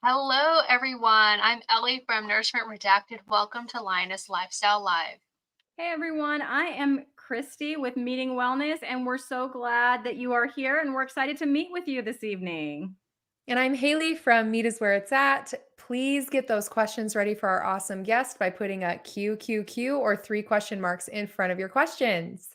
Hello, everyone. I'm Ellie from Nourishment Redacted. Welcome to Lioness Lifestyle Live. Hey everyone, I am Christie with Meeting Wellness, and we're so glad that you are here and we're excited to meet with you this evening. And I'm Hayley from Meat is Where It's At. Please get those questions ready for our awesome guest by putting a QQQ or 3 question marks in front of your questions.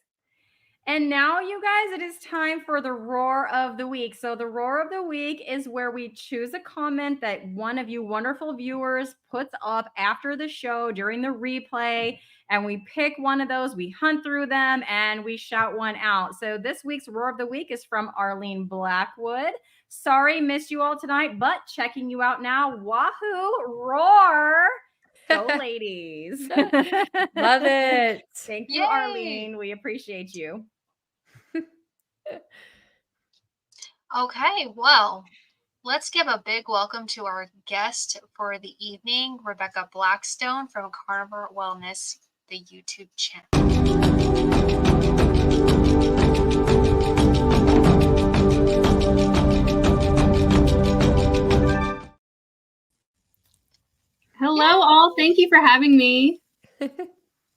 And now, you guys, it is time for the Roar of the Week. So, the Roar of the Week is where we choose a comment that one of you wonderful viewers puts up after the show during the replay. And we pick one of those, we hunt through them, and we shout one out. So, this week's Roar of the Week is from Arlene Blackwood. Sorry, missed you all tonight, but checking you out now. Wahoo! Roar! Go, ladies. Love it. Thank you, Yay! Arlene. We appreciate you. Okay, well, let's give a big welcome to our guest for the evening, Rebecca Blackstone from Carnivore Wellness, the YouTube channel. Hello, all. Thank you for having me.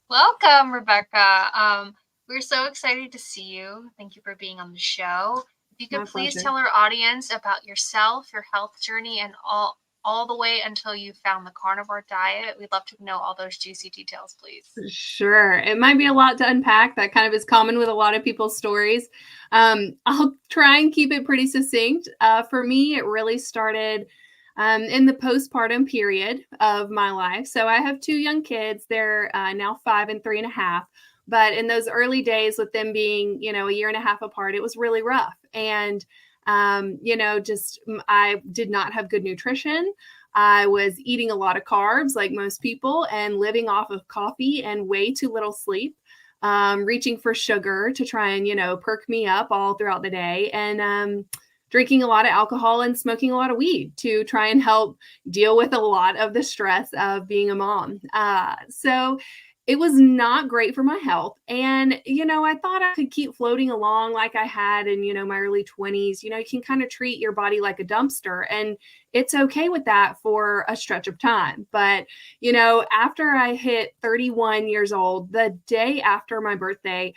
Welcome, Rebecca. We're so excited to see you. Thank you for being on the show. If you could My please pleasure. tell our audience about yourself, your health journey, and all the way until you found the carnivore diet. We'd love to know all those juicy details, please. Sure. It might be a lot to unpack. That kind of is common with a lot of people's stories. I'll try and keep it pretty succinct. For me, it really started in the postpartum period of my life. So I have 2 young kids. They're now 5 and 3.5. But in those early days, with them being, a year and a half apart, it was really rough. And, I did not have good nutrition. I was eating a lot of carbs like most people and living off of coffee and way too little sleep, reaching for sugar to try and, perk me up all throughout the day. And, drinking a lot of alcohol and smoking a lot of weed to try and help deal with a lot of the stress of being a mom. So it was not great for my health. And, I thought I could keep floating along like I had in, my early 20s. You can kind of treat your body like a dumpster, and it's okay with that for a stretch of time. But, after I hit 31 years old, the day after my birthday,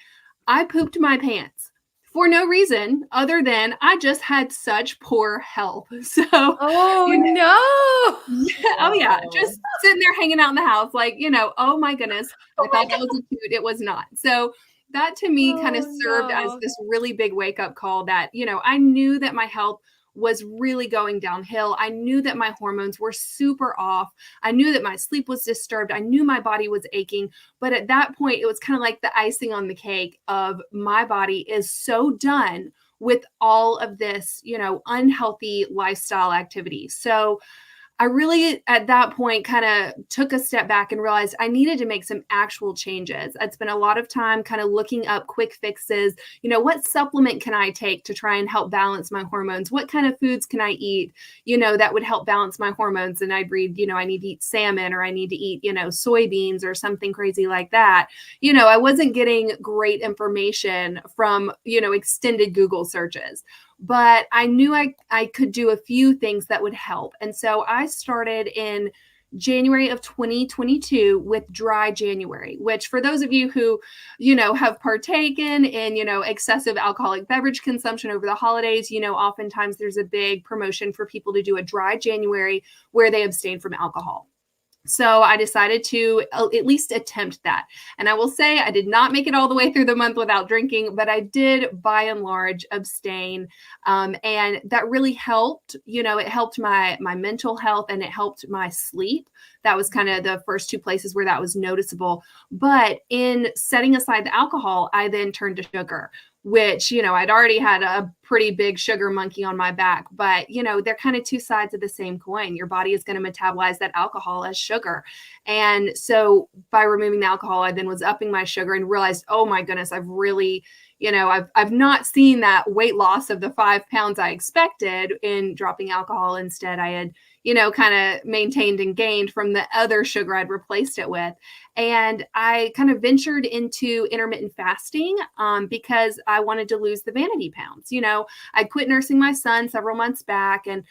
I pooped my pants for no reason other than I just had such poor health. So, Oh, no. oh yeah, just sitting there hanging out in the house, like, oh my goodness, I thought that was a toot. It was not. So that to me kind of served as this really big wake up call that, I knew that my health was really going downhill. I knew that my hormones were super off. I knew that my sleep was disturbed. I knew my body was aching. But at that point, it was kind of like the icing on the cake of my body is so done with all of this, unhealthy lifestyle activity. So I really, at that point, kind of took a step back and realized I needed to make some actual changes. I'd spent a lot of time kind of looking up quick fixes. What supplement can I take to try and help balance my hormones? What kind of foods can I eat, that would help balance my hormones? And I'd read, I need to eat salmon, or I need to eat, soybeans or something crazy like that. I wasn't getting great information from, extended Google searches. But I knew I could do a few things that would help. And so I started in January of 2022 with Dry January, which for those of you who, have partaken in, excessive alcoholic beverage consumption over the holidays, oftentimes there's a big promotion for people to do a Dry January where they abstain from alcohol. So I decided to at least attempt that. And I will say I did not make it all the way through the month without drinking, but I did by and large abstain. And that really helped. It helped my mental health and it helped my sleep. That was kind of the first 2 places where that was noticeable. But in setting aside the alcohol, I then turned to sugar, which, I'd already had a pretty big sugar monkey on my back, but, they're kind of 2 sides of the same coin. Your body is going to metabolize that alcohol as sugar. And so by removing the alcohol, I then was upping my sugar and realized, oh my goodness, I've really, I've not seen that weight loss of the 5 pounds I expected in dropping alcohol. Instead, I had, kind of maintained and gained from the other sugar I'd replaced it with. And I kind of ventured into intermittent fasting because I wanted to lose the vanity pounds. I quit nursing my son several months back, and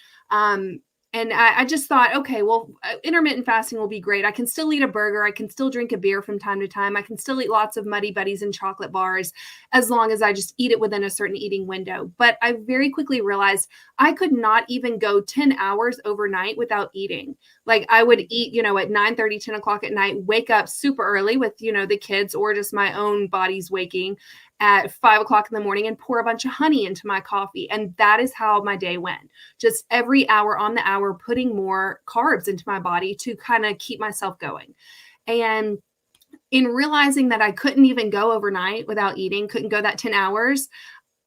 And I just thought, okay, well, intermittent fasting will be great. I can still eat a burger. I can still drink a beer from time to time. I can still eat lots of Muddy Buddies and chocolate bars as long as I just eat it within a certain eating window. But I very quickly realized I could not even go 10 hours overnight without eating. Like I would eat, at 9:30, 10 o'clock at night, wake up super early with, the kids or just my own body's waking at 5 o'clock in the morning and pour a bunch of honey into my coffee. And that is how my day went. Just every hour on the hour, putting more carbs into my body to kind of keep myself going. And in realizing that I couldn't even go overnight without eating, couldn't go that 10 hours,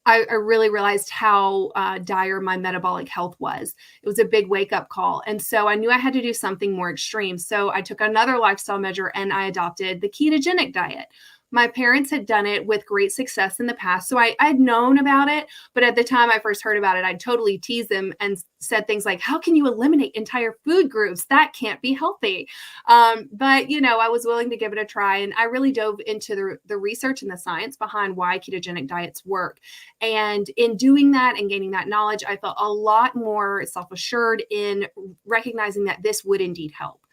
I really realized how dire my metabolic health was. It was a big wake up call. And so I knew I had to do something more extreme. So I took another lifestyle measure and I adopted the ketogenic diet. My parents had done it with great success in the past. So I'd known about it, but at the time I first heard about it, I'd totally teased them and said things like, how can you eliminate entire food groups? That can't be healthy. But, I was willing to give it a try. And I really dove into the research and the science behind why ketogenic diets work. And in doing that and gaining that knowledge, I felt a lot more self-assured in recognizing that this would indeed help.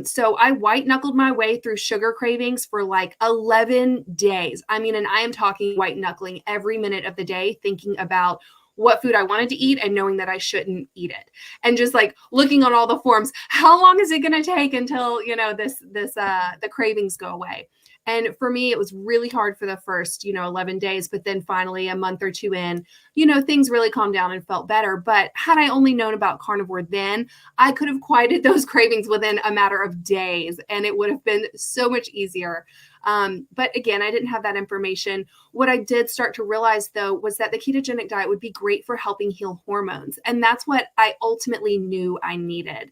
So I white knuckled my way through sugar cravings for like 11 days. I mean, and I am talking white knuckling every minute of the day, thinking about what food I wanted to eat and knowing that I shouldn't eat it. And just like looking on all the forms, how long is it going to take until, the cravings go away? And for me, it was really hard for the first, 11 days, but then finally a month or two in, things really calmed down and felt better. But had I only known about carnivore then, I could have quieted those cravings within a matter of days, and it would have been so much easier. But again, I didn't have that information. What I did start to realize, though, was that the ketogenic diet would be great for helping heal hormones. And that's what I ultimately knew I needed.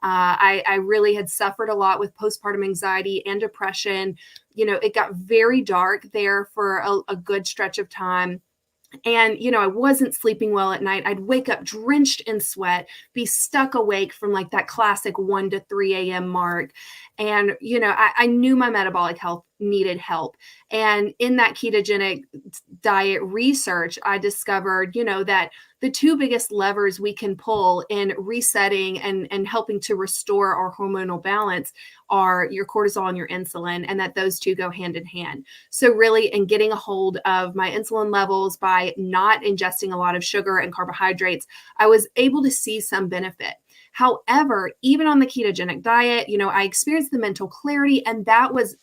I really had suffered a lot with postpartum anxiety and depression. It got very dark there for a good stretch of time. And, I wasn't sleeping well at night. I'd wake up drenched in sweat, be stuck awake from like that classic 1 to 3 a.m. mark. And, I knew my metabolic health needed help. And in that ketogenic diet research, I discovered, that the two biggest levers we can pull in resetting and helping to restore our hormonal balance are your cortisol and your insulin, and that those two go hand in hand. So really, in getting a hold of my insulin levels by not ingesting a lot of sugar and carbohydrates, I was able to see some benefit. However, even on the ketogenic diet, I experienced the mental clarity, and that was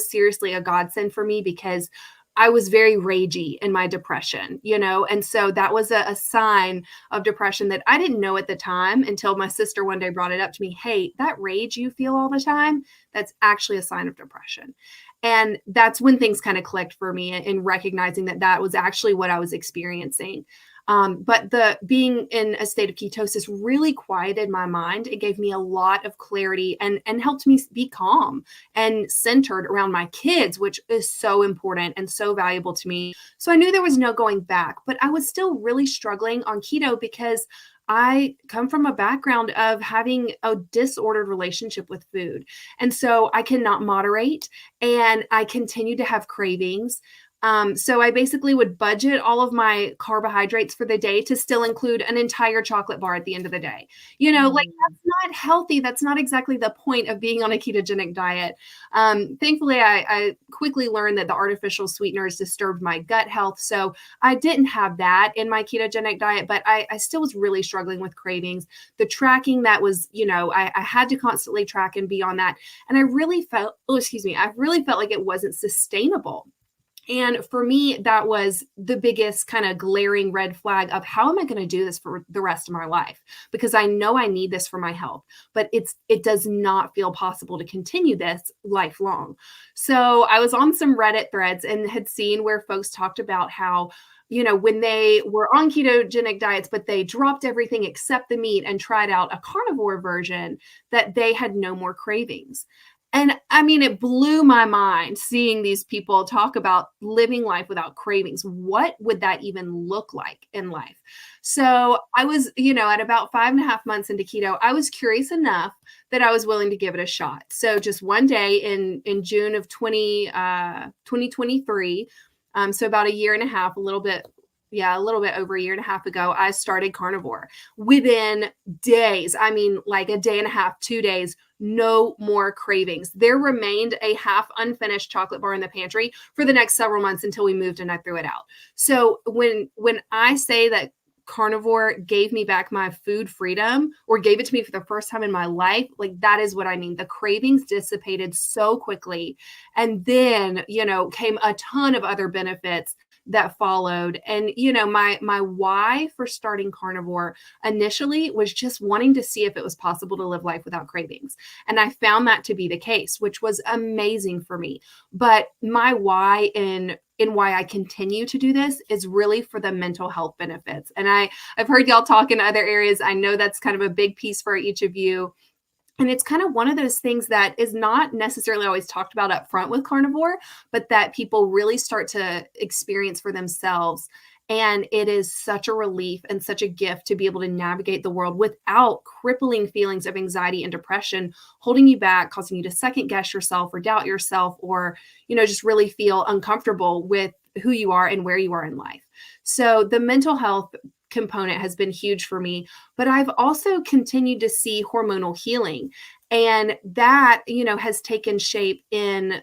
seriously a godsend for me because I was very ragey in my depression, and so that was a sign of depression that I didn't know at the time until my sister one day brought it up to me. Hey, that rage you feel all the time, that's actually a sign of depression. And that's when things kind of clicked for me in recognizing that that was actually what I was experiencing. But the being in a state of ketosis really quieted my mind. It gave me a lot of clarity and helped me be calm and centered around my kids, which is so important and so valuable to me. So I knew there was no going back, but I was still really struggling on keto because I come from a background of having a disordered relationship with food. And so I cannot moderate, and I continue to have cravings. So I basically would budget all of my carbohydrates for the day to still include an entire chocolate bar at the end of the day. Like that's not healthy. That's not exactly the point of being on a ketogenic diet. Thankfully, I quickly learned that the artificial sweeteners disturbed my gut health. So I didn't have that in my ketogenic diet, but I still was really struggling with cravings. The tracking that was, I had to constantly track and be on that. And I really felt like it wasn't sustainable. And for me, that was the biggest kind of glaring red flag of how am I going to do this for the rest of my life? Because I know I need this for my health, but it does not feel possible to continue this lifelong. So I was on some Reddit threads and had seen where folks talked about how, when they were on ketogenic diets, but they dropped everything except the meat and tried out a carnivore version, that they had no more cravings. And I mean, it blew my mind seeing these people talk about living life without cravings. What would that even look like in life? So I was, at about 5.5 months into keto, I was curious enough that I was willing to give it a shot. So just one day in June of 2023, so about a year and a half, a little bit a little bit over a year and a half ago, I started carnivore. Within days, I mean, like a day and a half, 2 days, no more cravings. There remained a half unfinished chocolate bar in the pantry for the next several months until we moved and I threw it out. So when I say that carnivore gave me back my food freedom, or gave it to me for the first time in my life, like that is what I mean. The cravings dissipated so quickly. And then, came a ton of other benefits that followed. And, my why for starting carnivore initially was just wanting to see if it was possible to live life without cravings. And I found that to be the case, which was amazing for me. But my why in why I continue to do this is really for the mental health benefits. And I've heard y'all talk in other areas. I know that's kind of a big piece for each of you. And it's kind of one of those things that is not necessarily always talked about up front with carnivore, but that people really start to experience for themselves. And it is such a relief and such a gift to be able to navigate the world without crippling feelings of anxiety and depression holding you back, causing you to second guess yourself or doubt yourself, or, just really feel uncomfortable with who you are and where you are in life. So the mental health component has been huge for me, but I've also continued to see hormonal healing, and that, has taken shape in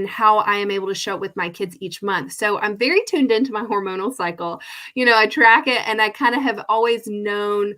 how I am able to show up with my kids each month. So I'm very tuned into my hormonal cycle. I track it, and I kind of have always known,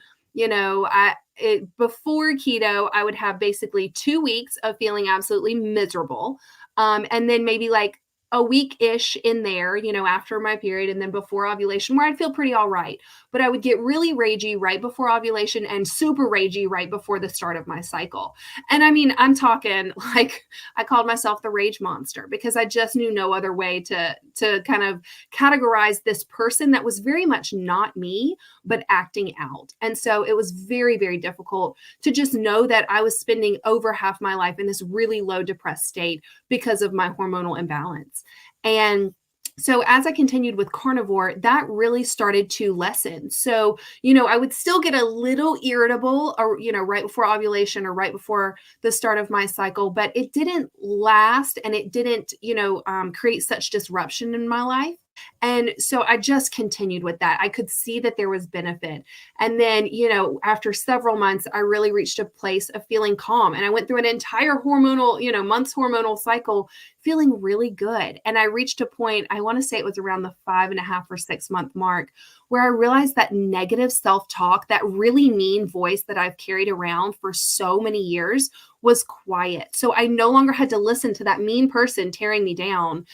before keto, I would have basically 2 weeks of feeling absolutely miserable. And then maybe like a week-ish in there, after my period, and then before ovulation, where I'd feel pretty all right. But I would get really ragey right before ovulation and super ragey right before the start of my cycle. And I mean, I'm talking like I called myself the rage monster, because I just knew no other way to kind of categorize this person that was very much not me, but acting out. And so it was very, very difficult to just know that I was spending over half my life in this really low depressed state because of my hormonal imbalance. And so as I continued with carnivore, that really started to lessen. So, I would still get a little irritable, or, right before ovulation or right before the start of my cycle, but it didn't last, and it didn't, create such disruption in my life. And so I just continued with that. I could see that there was benefit. And then, after several months, I really reached a place of feeling calm. And I went through an entire hormonal, months hormonal cycle feeling really good. And I reached a point, I want to say it was around the 5.5 or 6 month mark, where I realized that negative self-talk, that really mean voice that I've carried around for so many years, was quiet. So I no longer had to listen to that mean person tearing me down.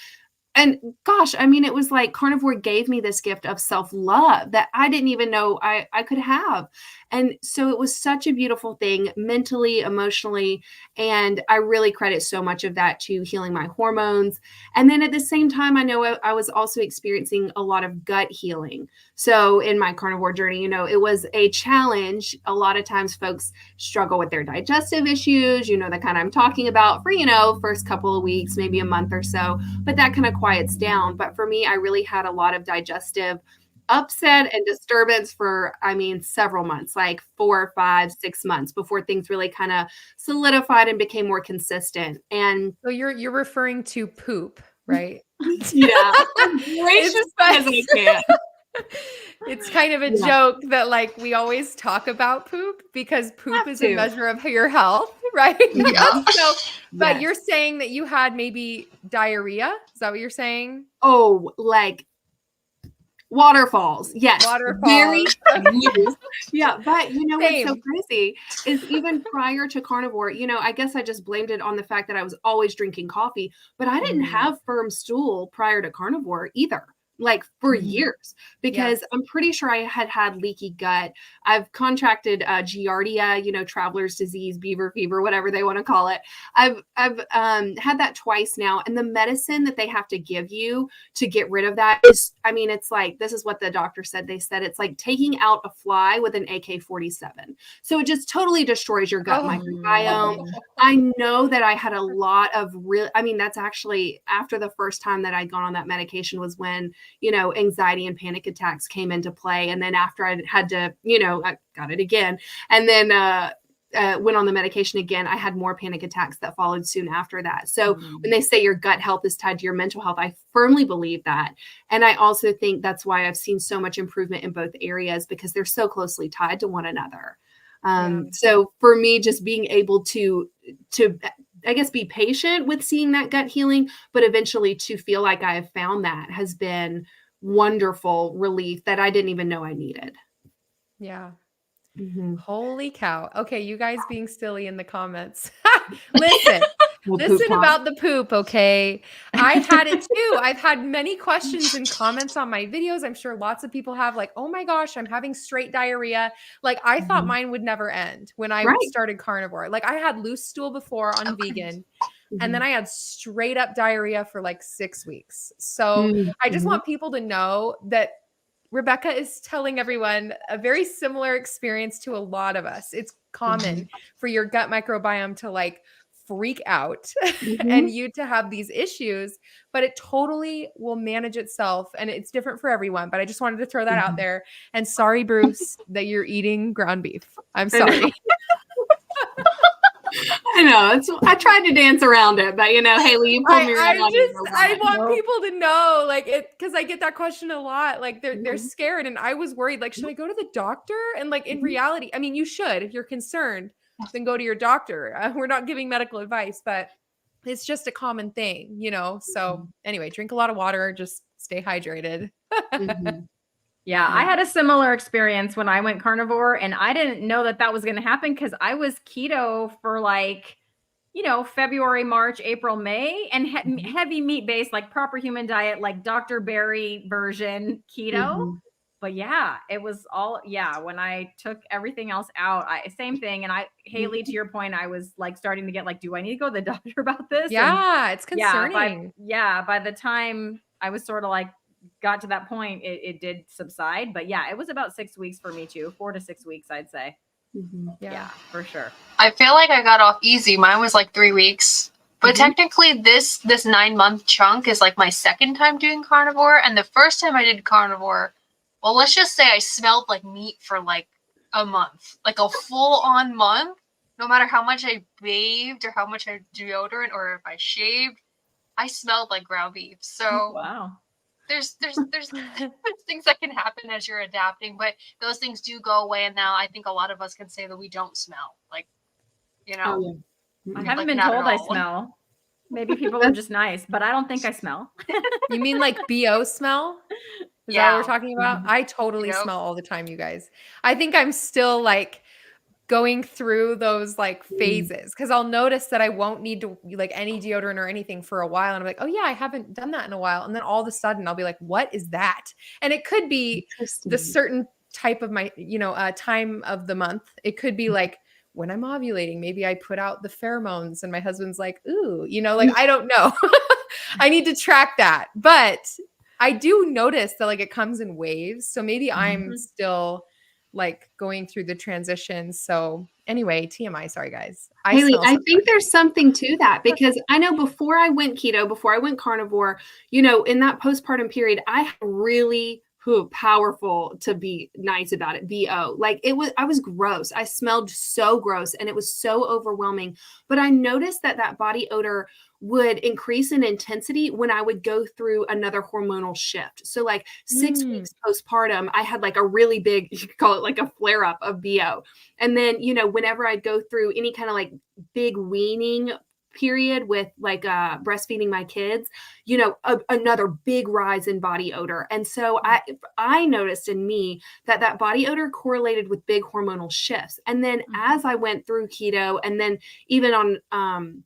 And gosh, I mean, it was like carnivore gave me this gift of self-love that I didn't even know I could have. And so it was such a beautiful thing, mentally, emotionally. And I really credit so much of that to healing my hormones. And then at the same time, I know I was also experiencing a lot of gut healing. So in my carnivore journey, it was a challenge. A lot of times folks struggle with their digestive issues, the kind I'm talking about for, first couple of weeks, maybe a month or so, but that kind of quiets down. But for me, I really had a lot of digestive upset and disturbance for, several months, like 4, 5, 6 months before things really kind of solidified and became more consistent. And So you're referring to poop, right? yeah, gracious as I can. It's kind of a joke that like we always talk about poop, because poop is a measure of your health, right? Yeah. So, but you're saying that you had maybe diarrhea? Is that what you're saying? Oh, like waterfalls. Yes. Waterfalls. Very yeah. But what's so crazy is even prior to carnivore, I guess I just blamed it on the fact that I was always drinking coffee, but I didn't have firm stool prior to carnivore either. Like for years, because I'm pretty sure I had leaky gut. I've contracted Giardia, traveler's disease, beaver fever, whatever they want to call it. I've had that twice now. And the medicine that they have to give you to get rid of that is, it's like, this is what the doctor said. They said it's like taking out a fly with an AK-47. So it just totally destroys your gut microbiome. I know that I had a lot of that's actually after the first time that I'd gone on that medication was when, anxiety and panic attacks came into play. And then after I had to, I got it again. And then went on the medication again, I had more panic attacks that followed soon after that. So when they say your gut health is tied to your mental health, I firmly believe that. And I also think that's why I've seen so much improvement in both areas, because they're so closely tied to one another. So for me, just being able to, I guess, be patient with seeing that gut healing, but eventually to feel like I have found that has been wonderful relief that I didn't even know I needed. Yeah. Mm-hmm. Holy cow. Okay, you guys being silly in the comments. Listen. We'll Listen about the poop, okay? I had it too. I've had many questions and comments on my videos. I'm sure lots of people have, like, oh my gosh, I'm having straight diarrhea. Like, I thought mine would never end when I started carnivore. Like, I had loose stool before on vegan, and then I had straight up diarrhea for like 6 weeks. So I just want people to know that Rebecca is telling everyone a very similar experience to a lot of us. It's common for your gut microbiome to like freak out and you to have these issues, but it totally will manage itself, and it's different for everyone. But I just wanted to throw that out there. And sorry, Bruce, that you're eating ground beef. I'm sorry. I know. I tried to dance around it, but Hayley, you pulled me right on. I want people to know, like, it, because I get that question a lot. Like, they're scared, and I was worried. Like, should I go to the doctor? And like, in reality, I mean, you should. If you're concerned, then go to your doctor. We're not giving medical advice, but it's just a common thing, So anyway, drink a lot of water. Just stay hydrated. Yeah, I had a similar experience when I went carnivore, and I didn't know that was going to happen because I was keto for like, February, March, April, May, and heavy meat based, like proper human diet, like Dr. Berry version keto. But yeah, it was all, when I took everything else out, same thing. And Hayley, to your point, I was like starting to get like, do I need to go to the doctor about this? Yeah, it's concerning. By the time I was sort of like, got to that point, it did subside. But yeah, it was about 6 weeks for me too, 4 to 6 weeks, I'd say. Yeah, for sure. I feel like I got off easy. Mine was like 3 weeks. But technically this 9-month chunk is like my second time doing carnivore. And the first time I did carnivore, well, let's just say I smelled like meat for like a month, like a full-on month. No matter how much I bathed or how much I deodorant or if I shaved, I smelled like ground beef. So wow. There's things that can happen as you're adapting, but those things do go away. And now I think a lot of us can say that we don't smell. Like, I haven't been told I smell. Maybe people are just nice, but I don't think I smell. You mean like BO smell? Is that what we're talking about? I totally smell all the time, you guys. I think I'm still like going through those like phases, because I'll notice that I won't need to like any deodorant or anything for a while, and I'm like, oh yeah, I haven't done that in a while, and then all of a sudden I'll be like, what is that? And it could be the certain type of my time of the month. It could be like when I'm ovulating, maybe I put out the pheromones and my husband's like, ooh, like I don't know. I need to track that, but I do notice that like it comes in waves, so maybe I'm still like going through the transition. So anyway, TMI, sorry guys. Hayley, I think there's something to that, because I know before I went keto, before I went carnivore, in that postpartum period, I had really powerful, to be nice about it, BO. Like I was gross. I smelled so gross and it was so overwhelming. But I noticed that body odor would increase in intensity when I would go through another hormonal shift. So like 6 weeks postpartum, I had like a really big, you could call it like a flare up of BO. And then, whenever I'd go through any kind of like big weaning period with like breastfeeding my kids, another big rise in body odor. And so I noticed in me that body odor correlated with big hormonal shifts. And then as I went through keto, and then even on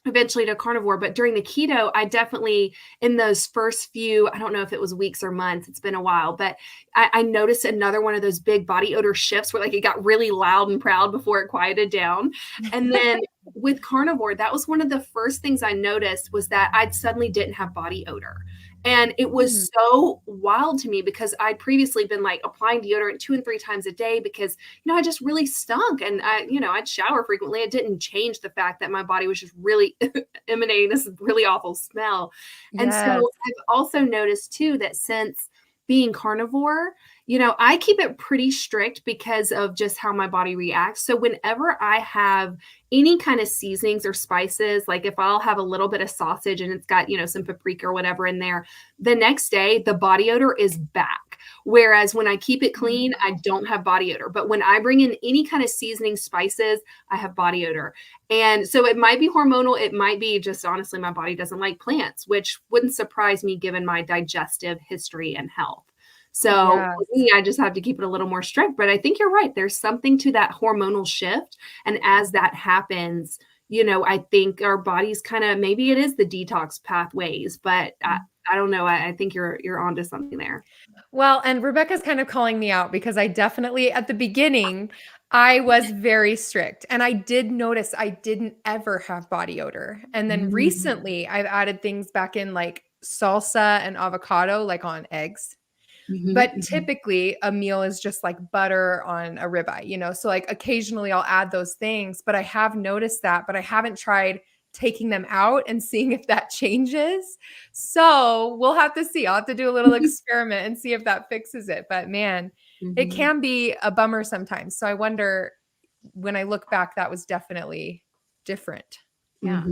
eventually to carnivore, but during the keto, I definitely, in those first few, I don't know if it was weeks or months, it's been a while, but I noticed another one of those big body odor shifts where like it got really loud and proud before it quieted down. And then with carnivore, that was one of the first things I noticed, was that I suddenly didn't have body odor. And it was so wild to me, because I'd previously been like applying deodorant 2 and 3 times a day because, I just really stunk, and I'd shower frequently. It didn't change the fact that my body was just really emanating this really awful smell. Yes. And so I've also noticed too, that since being carnivore, I keep it pretty strict because of just how my body reacts. So whenever I have any kind of seasonings or spices, like if I'll have a little bit of sausage and it's got, some paprika or whatever in there, the next day the body odor is back. Whereas when I keep it clean, I don't have body odor. But when I bring in any kind of seasoning spices, I have body odor. And so it might be hormonal. It might be just honestly, my body doesn't like plants, which wouldn't surprise me given my digestive history and health. So for me, I just have to keep it a little more strict. But I think you're right. There's something to that hormonal shift. And as that happens, I think our bodies kind of, maybe it is the detox pathways, but I don't know. I think you're onto something there. Well, and Rebecca's kind of calling me out because I definitely, at the beginning, I was very strict. And I did notice I didn't ever have body odor. And then recently I've added things back in like salsa and avocado, like on eggs. But typically a meal is just like butter on a ribeye, so like occasionally I'll add those things, but I have noticed that, but I haven't tried taking them out and seeing if that changes. So we'll have to see. I'll have to do a little experiment and see if that fixes it. But man, it can be a bummer sometimes. So I wonder, when I look back, that was definitely different. Yeah.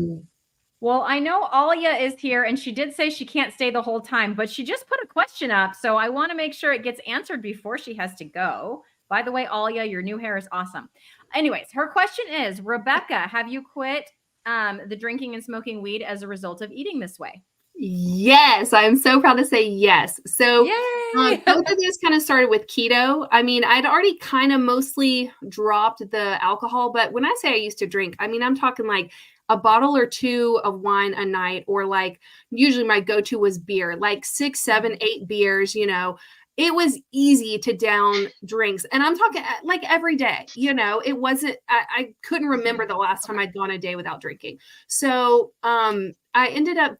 Well, I know Alia is here, and she did say she can't stay the whole time, but she just put a question up. So I want to make sure it gets answered before she has to go. By the way, Alia, your new hair is awesome. Anyways, her question is, Rebecca, have you quit the drinking and smoking weed as a result of eating this way? Yes, I'm so proud to say yes. So both of those kind of started with keto. I mean, I'd already kind of mostly dropped the alcohol, but when I say I used to drink, I mean, I'm talking like a bottle or two of wine a night, or like usually my go-to was beer, like 6, 7, 8 beers, it was easy to down drinks. And I'm talking like every day, it wasn't, I couldn't remember the last time I'd gone a day without drinking. So I ended up,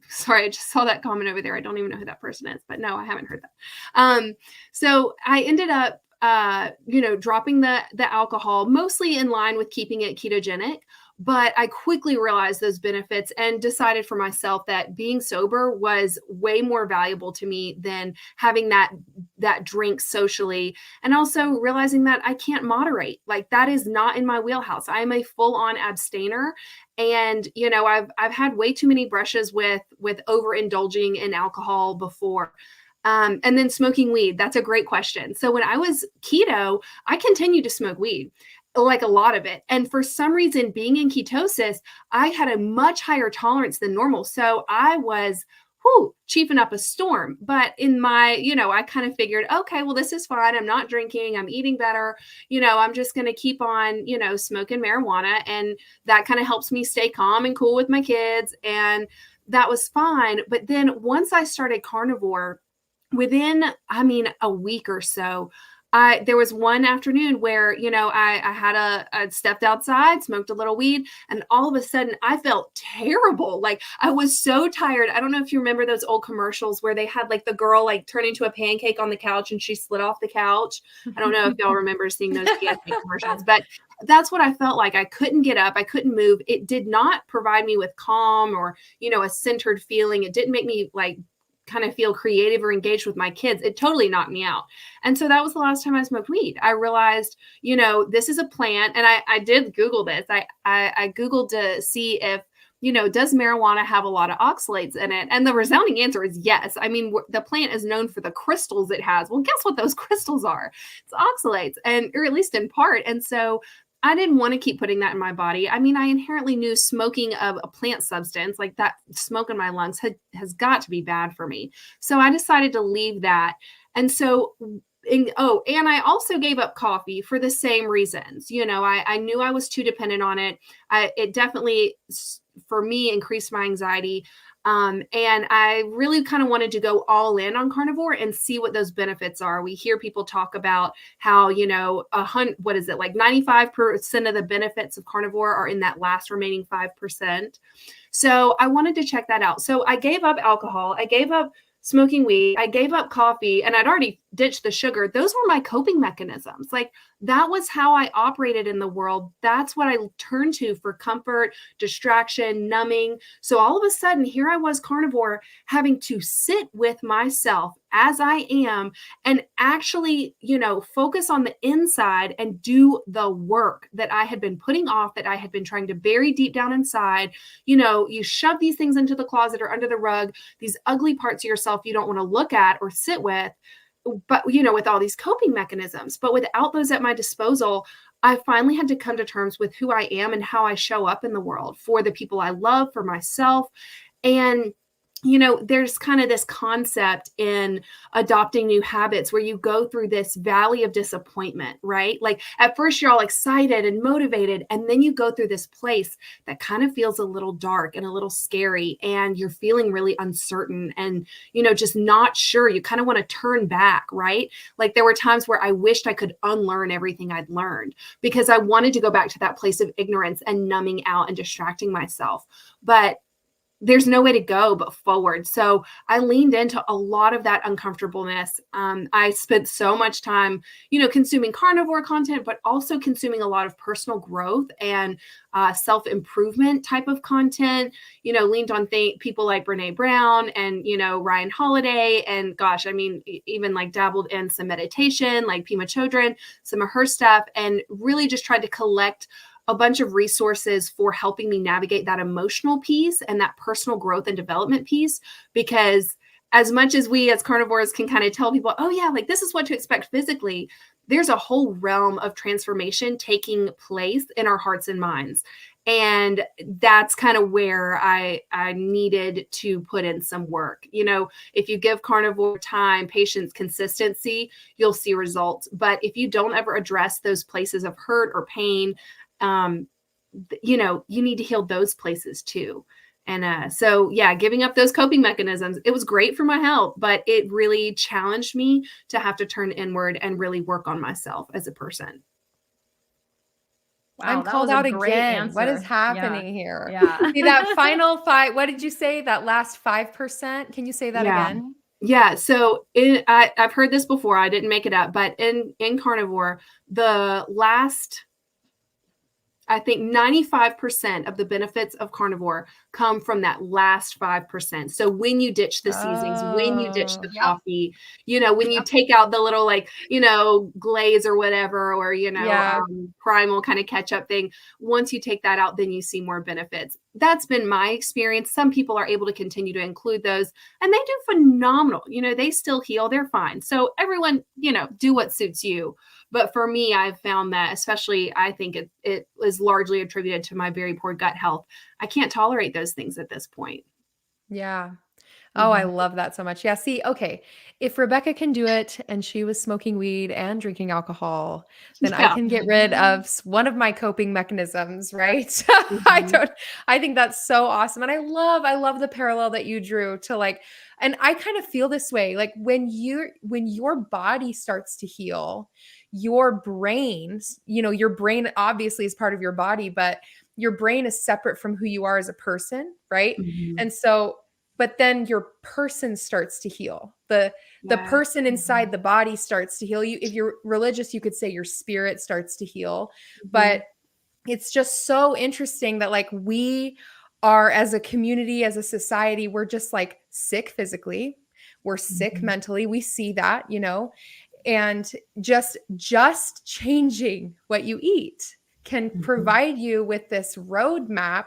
sorry, I just saw that comment over there. I don't even know who that person is, but no, I haven't heard that. So I ended up, dropping the alcohol, mostly in line with keeping it ketogenic. But I quickly realized those benefits and decided for myself that being sober was way more valuable to me than having that drink socially. And also realizing that I can't moderate. Like, that is not in my wheelhouse. I am a full-on abstainer. And, I've had way too many brushes with overindulging in alcohol before. And then smoking weed. That's a great question. So when I was keto, I continued to smoke weed, like a lot of it. And for some reason, being in ketosis, I had a much higher tolerance than normal. So I was chiefing up a storm. But in my, I kind of figured, okay, well, this is fine. I'm not drinking. I'm eating better. I'm just going to keep on, smoking marijuana. And that kind of helps me stay calm and cool with my kids. And that was fine. But then once I started carnivore, within, a week or so, there was one afternoon where, I stepped outside, smoked a little weed, and all of a sudden I felt terrible. Like, I was so tired. I don't know if you remember those old commercials where they had like the girl like turn into a pancake on the couch and she slid off the couch. I don't know if y'all remember seeing those PSA commercials, but that's what I felt like. I couldn't get up. I couldn't move. It did not provide me with calm or, a centered feeling. It didn't make me like kind of feel creative or engaged with my kids. It totally knocked me out. And so that was the last time I smoked weed. I realized, this is a plant. And I did Google this. I Googled to see if, does marijuana have a lot of oxalates in it? And the resounding answer is yes. I mean, the plant is known for the crystals it has. Well, guess what those crystals are? It's oxalates, or at least in part. And so I didn't want to keep putting that in my body. I mean, I inherently knew smoking of a plant substance like that, smoke in my lungs has got to be bad for me. So I decided to leave that. And so, and I also gave up coffee for the same reasons. I knew I was too dependent on it. It definitely, for me, increased my anxiety. And I really kind of wanted to go all in on carnivore and see what those benefits are. We hear people talk about how, like 95% of the benefits of carnivore are in that last remaining 5%. So I wanted to check that out. So I gave up alcohol. I gave up smoking weed. I gave up coffee, and I'd already ditch the sugar, those were my coping mechanisms. Like that was how I operated in the world. That's what I turned to for comfort, distraction, numbing. So all of a sudden, here I was, carnivore, having to sit with myself as I am and actually, focus on the inside and do the work that I had been putting off, that I had been trying to bury deep down inside. You shove these things into the closet or under the rug, these ugly parts of yourself you don't want to look at or sit with, but, with all these coping mechanisms. But without those at my disposal, I finally had to come to terms with who I am and how I show up in the world for the people I love, for myself. And there's kind of this concept in adopting new habits where you go through this valley of disappointment, right? Like at first you're all excited and motivated, and then you go through this place that kind of feels a little dark and a little scary, and you're feeling really uncertain and, just not sure. You kind of want to turn back, right? Like there were times where I wished I could unlearn everything I'd learned because I wanted to go back to that place of ignorance and numbing out and distracting myself. But there's no way to go but forward. So I leaned into a lot of that uncomfortableness. I spent so much time, consuming carnivore content, but also consuming a lot of personal growth and self-improvement type of content, leaned on people like Brene Brown and, Ryan Holiday. And gosh, even like dabbled in some meditation, like Pema Chodron, some of her stuff, and really just tried to collect a bunch of resources for helping me navigate that emotional piece and that personal growth and development piece. Because as much as we as carnivores can kind of tell people, oh yeah, like this is what to expect physically, there's a whole realm of transformation taking place in our hearts and minds. And that's kind of where I needed to put in some work. If you give carnivore time, patience, consistency, you'll see results. But if you don't ever address those places of hurt or pain, you need to heal those places too. And so, yeah, giving up those coping mechanisms, it was great for my health, but it really challenged me to have to turn inward and really work on myself as a person. Wow, I'm that called was a out great again. What is answer. happening here? Yeah. See that final 5, what did you say? That last 5%? Can you say that Yeah. again? Yeah. So I've heard this before. I didn't make it up, but in carnivore, the last, I think 95% of the benefits of carnivore come from that last 5%. So when you ditch the seasonings, when you ditch the Yep. coffee, when you take out the little glaze or whatever, or, primal kind of catch up thing, once you take that out, then you see more benefits. That's been my experience. Some people are able to continue to include those and they do phenomenal. They still heal. They're fine. So everyone, do what suits you. But for me, I've found that, especially, I think it was largely attributed to my very poor gut health. I can't tolerate those things at this point. Yeah. Oh, I love that so much. Yeah. See, okay. If Rebecca can do it and she was smoking weed and drinking alcohol, then I Yeah. can get rid of one of my coping mechanisms, right? I think that's so awesome. And I love the parallel that you drew to and I kind of feel this way, like when your body starts to heal, your brain, your brain obviously is part of your body, but your brain is separate from who you are as a person, right? Mhm. And so but then your person starts to heal. The person inside the body starts to heal. You, if you're religious, you could say your spirit starts to heal. But it's just so interesting that we are, as a community, as a society, we're just sick physically, we're sick mentally. We see that, and just changing what you eat can provide you with this roadmap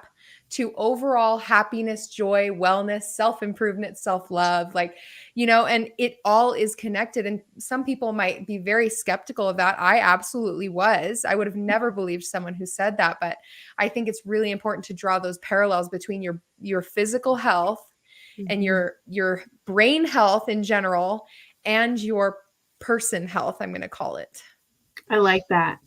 to overall happiness, joy, wellness, self-improvement, self-love, and it all is connected. And some people might be very skeptical of that. I absolutely was. I would have never believed someone who said that, but I think it's really important to draw those parallels between your physical health and your brain health in general and your person health, I'm going to call it. I like that.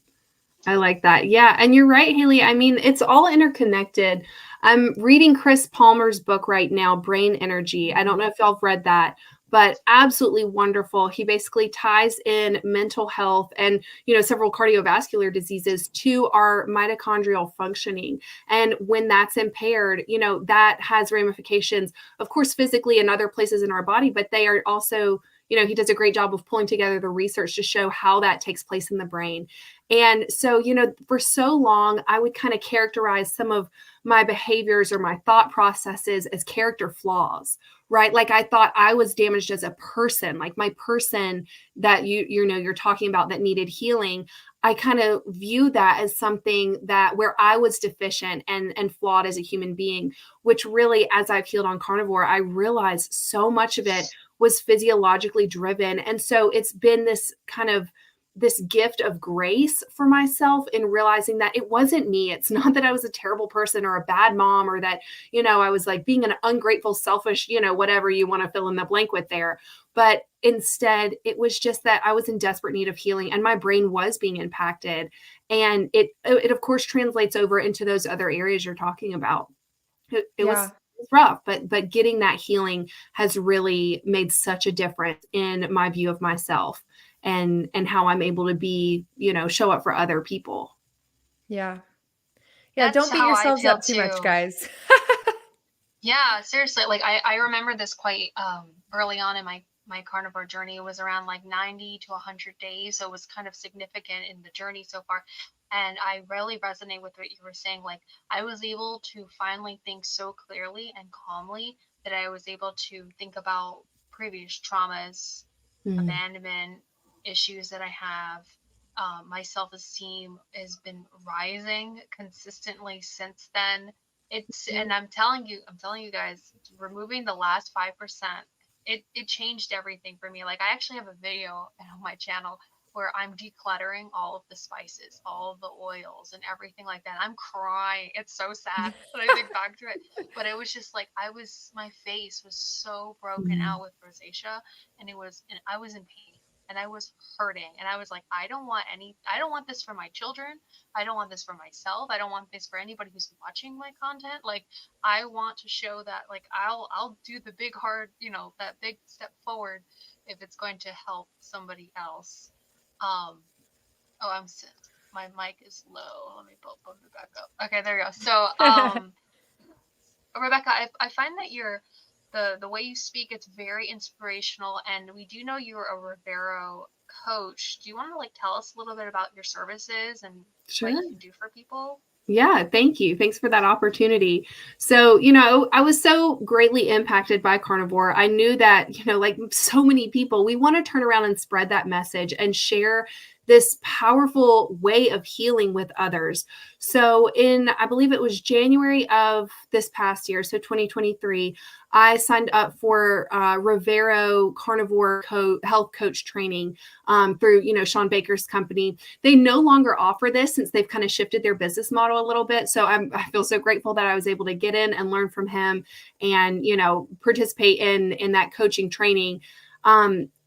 Yeah. And you're right, Hayley. It's all interconnected. I'm reading Chris Palmer's book right now, Brain Energy. I don't know if y'all have read that, but absolutely wonderful. He basically ties in mental health and, several cardiovascular diseases to our mitochondrial functioning. And when that's impaired, that has ramifications, of course, physically and other places in our body, but they are also, he does a great job of pulling together the research to show how that takes place in the brain. And so, for so long, I would kind of characterize some of my behaviors or my thought processes as character flaws, right? Like I thought I was damaged as a person, like my person that you're talking about that needed healing. I kind of view that as something that where I was deficient and flawed as a human being, which really, as I've healed on Carnivore, I realized so much of it was physiologically driven. And so it's been this gift of grace for myself in realizing that it wasn't me. It's not that I was a terrible person or a bad mom or that, I was like being an ungrateful, selfish, whatever you want to fill in the blank with there. But instead, it was just that I was in desperate need of healing and my brain was being impacted. And it of course translates over into those other areas you're talking about. It was rough, but getting that healing has really made such a difference in my view of myself and how I'm able to be, show up for other people. Yeah. That's don't beat how I yourselves feel up too much, too. guys. Yeah, seriously. Like I remember this quite early on in my carnivore journey. It was around like 90 to 100 days. So it was kind of significant in the journey so far. And I really resonate with what you were saying. Like I was able to finally think so clearly and calmly that I was able to think about previous traumas, abandonment issues that I have. My self-esteem has been rising consistently since then. And I'm telling you guys, removing the last 5%, it changed everything for me. Like I actually have a video on my channel where I'm decluttering all of the spices, all of the oils and everything like that. I'm crying. It's so sad when I think back to it. But it was just like my face was so broken out with rosacea and I was in pain. And I was hurting and I was like, I don't want this for my children. I don't want this for myself. I don't want this for anybody who's watching my content. Like I want to show that like I'll do the big hard, that big step forward if it's going to help somebody else. My mic is low. Let me bump it back up. Okay, there we go. So Rebecca, I find that the way you speak, it's very inspirational, and we do know you're a Rivero coach. Do you want to tell us a little bit about your services and what you can do for people? Yeah, thank you. Thanks for that opportunity. So, I was so greatly impacted by Carnivore. I knew that, like so many people, we want to turn around and spread that message and share this powerful way of healing with others. So I believe it was January of this past year, so 2023, I signed up for Rivero Carnivore health coach training through, Sean Baker's company. They no longer offer this since they've kind of shifted their business model a little bit. So I feel so grateful that I was able to get in and learn from him and, participate in that coaching training.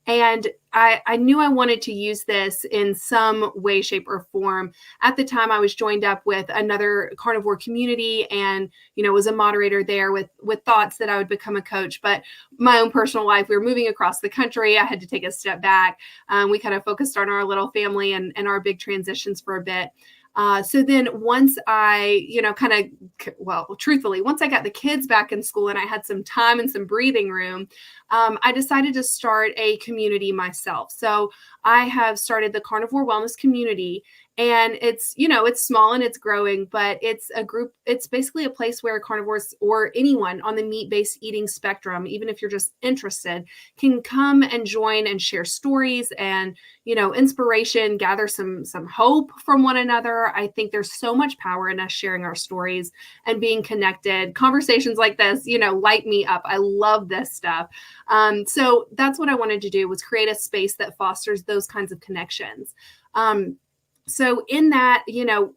And I knew I wanted to use this in some way, shape, or form. At the time, I was joined up with another carnivore community and, was a moderator there with thoughts that I would become a coach. But my own personal life, we were moving across the country. I had to take a step back. We kind of focused on our little family and our big transitions for a bit. So then once I, truthfully, once I got the kids back in school and I had some time and some breathing room, I decided to start a community myself. So I have started the Carnivore Wellness Community, and it's, it's small and it's growing, but it's a group. It's basically a place where carnivores or anyone on the meat-based eating spectrum, even if you're just interested, can come and join and share stories and, inspiration, gather some hope from one another. I think there's so much power in us sharing our stories and being connected. Conversations like this, light me up. I love this stuff. So that's what I wanted to do, was create a space that fosters those kinds of connections. So in that,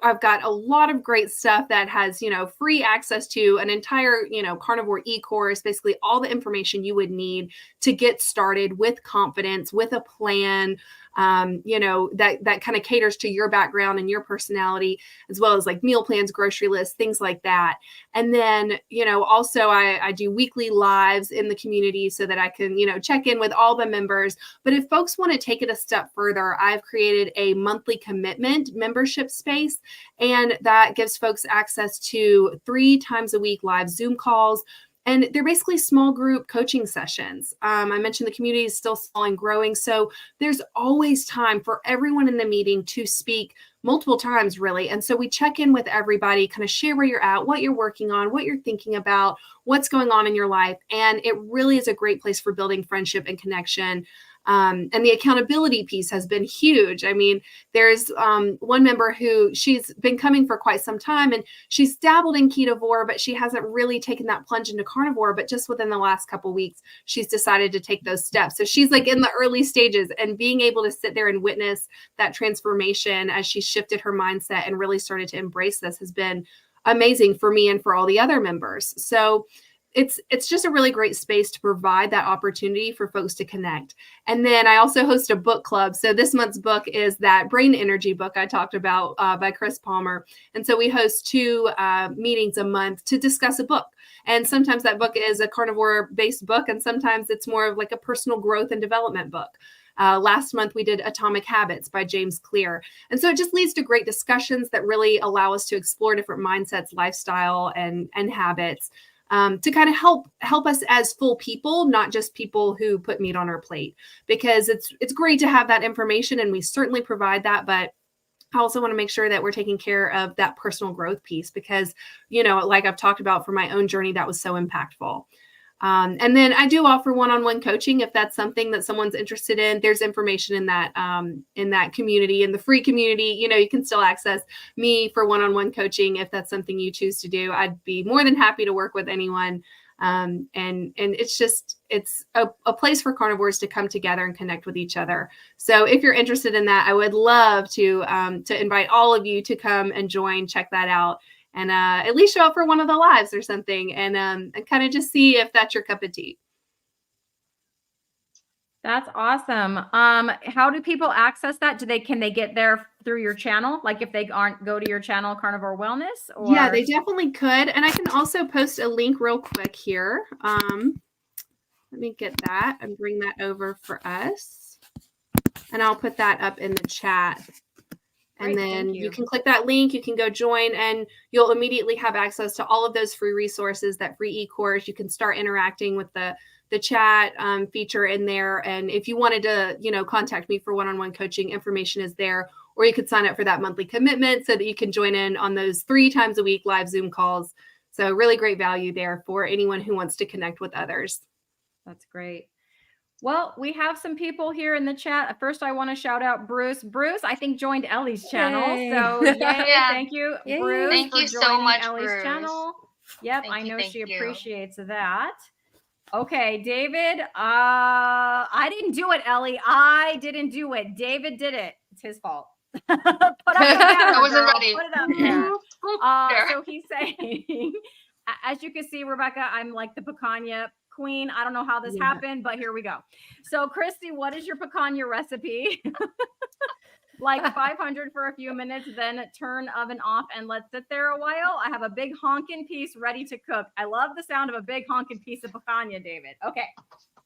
I've got a lot of great stuff that has, free access to an entire, carnivore e-course, basically all the information you would need to get started with confidence, with a plan, that kind of caters to your background and your personality, as well as like meal plans, grocery lists, things like that. And then, also I do weekly lives in the community so that I can, check in with all the members. But if folks want to take it a step further, I've created a monthly commitment membership space, and that gives folks access to 3 times a week live Zoom calls, And they're basically small group coaching sessions. I mentioned the community is still small and growing. So there's always time for everyone in the meeting to speak multiple times, really. And so we check in with everybody, kind of share where you're at, what you're working on, what you're thinking about, what's going on in your life. And it really is a great place for building friendship and connection. And the accountability piece has been huge. I mean, there's one member who she's been coming for quite some time, and she's dabbled in ketovore, but she hasn't really taken that plunge into carnivore. But just within the last couple of weeks, she's decided to take those steps. So she's like in the early stages, and being able to sit there and witness that transformation as she shifted her mindset and really started to embrace this has been amazing for me and for all the other members. So it's just a really great space to provide that opportunity for folks to connect. And then I also host a book club. So this month's book is that Brain Energy book I talked about by Chris Palmer. And so we host 2 meetings a month to discuss a book. And sometimes that book is a carnivore-based book, and sometimes it's more of like a personal growth and development book. Last month, we did Atomic Habits by James Clear. And so it just leads to great discussions that really allow us to explore different mindsets, lifestyle, and habits. To kind of help us as full people, not just people who put meat on our plate, because it's great to have that information, and we certainly provide that. But I also want to make sure that we're taking care of that personal growth piece, because, like I've talked about for my own journey, that was so impactful. And then I do offer one-on-one coaching if that's something that someone's interested in. There's information in that community, in the free community. You can still access me for one-on-one coaching if that's something you choose to do. I'd be more than happy to work with anyone. And it's a place for carnivores to come together and connect with each other. So if you're interested in that, I would love to invite all of you to come and join, check that out. And at least show up for one of the lives or something, and kind of just see if that's your cup of tea. That's awesome. How do people access that? Can they get there through your channel? Like if they go to your channel, Carnivore Wellness? Or... Yeah, they definitely could. And I can also post a link real quick here. Let me get that and bring that over for us. And I'll put that up in the chat. And Great, then you can click that link, you can go join, and you'll immediately have access to all of those free resources, that free e-course. You can start interacting with the chat feature in there. And if you wanted to, contact me for one-on-one coaching, information is there. Or you could sign up for that monthly commitment so that you can join in on those 3 times a week live Zoom calls. So really great value there for anyone who wants to connect with others. That's great. Well, we have some people here in the chat. First, I want to shout out Bruce. Bruce, I think, joined Ellie's channel. Yay. So yay, Yeah. Thank you, Yay. Bruce. Thank for you so joining much, Ellie's Bruce. channel. Yep, I know Thank she you. appreciates that. Okay, David. I didn't do it, Ellie. I didn't do it. David did it. It's his fault. Put up the banner, I wasn't girl. ready. Put it up there. There. So he's saying, as you can see, Rebecca, I'm like the picanha queen. I don't know how this happened, but here we go. So Christie, what is your picanha recipe? Like 500 for a few minutes, then turn oven off and let sit there a while. I have a big honkin' piece ready to cook. I love the sound of a big honkin' piece of picanha, David. Okay.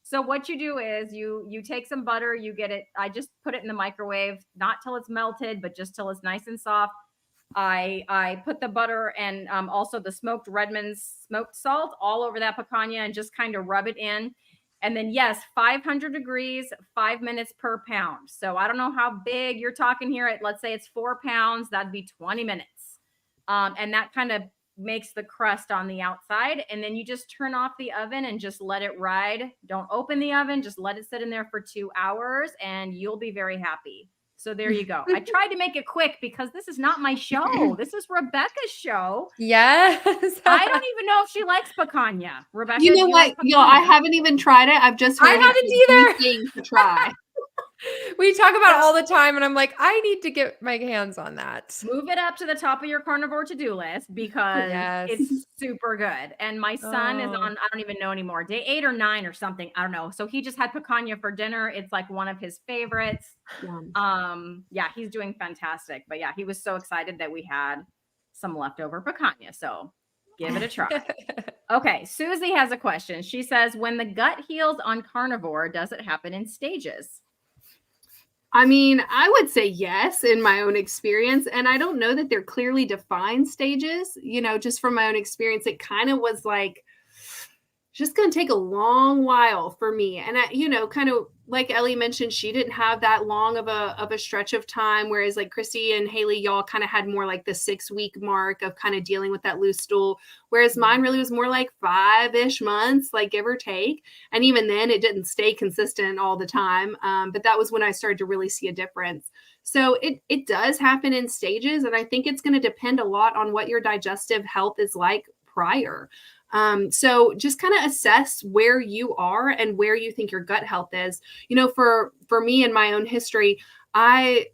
So what you do is you take some butter, you get it. I just put it in the microwave, not till it's melted, but just till it's nice and soft. I put the butter and also the smoked Redmond's smoked salt all over that picanha and just kind of rub it in. And then, yes, 500 degrees, 5 minutes per pound. So I don't know how big you're talking here. Let's say it's 4 pounds. That'd be 20 minutes. And that kind of makes the crust on the outside. And then you just turn off the oven and just let it ride. Don't open the oven. Just let it sit in there for 2 hours and you'll be very happy. So there you go. I tried to make it quick because this is not my show. This is Rebecca's show. Yes. I don't even know if she likes picanha. Rebecca, You know what? I haven't even tried it. I've just heard I haven't either. To try. We talk about it all the time, and I'm like, I need to get my hands on that. Move it up to the top of your carnivore to-do list because Yes. it's super good. And my son is on, I don't even know anymore, day 8 or 9 or something. I don't know. So he just had picanha for dinner. It's like one of his favorites. Yeah, he's doing fantastic. But yeah, he was so excited that we had some leftover picanha. So give it a try. Okay, Susie has a question. She says, when the gut heals on carnivore, does it happen in stages? I mean, I would say yes in my own experience. And I don't know that they're clearly defined stages, just from my own experience. It kind of was like, just going to take a long while for me. And I, kind of like Ellie mentioned, she didn't have that long of a stretch of time. Whereas like Christie and Hayley, y'all kind of had more like the 6-week mark of kind of dealing with that loose stool. Whereas mine really was more like 5-ish months, like give or take. And even then it didn't stay consistent all the time. But that was when I started to really see a difference. So it does happen in stages. And I think it's going to depend a lot on what your digestive health is like prior. So just kind of assess where you are and where you think your gut health is. For me in my own history, I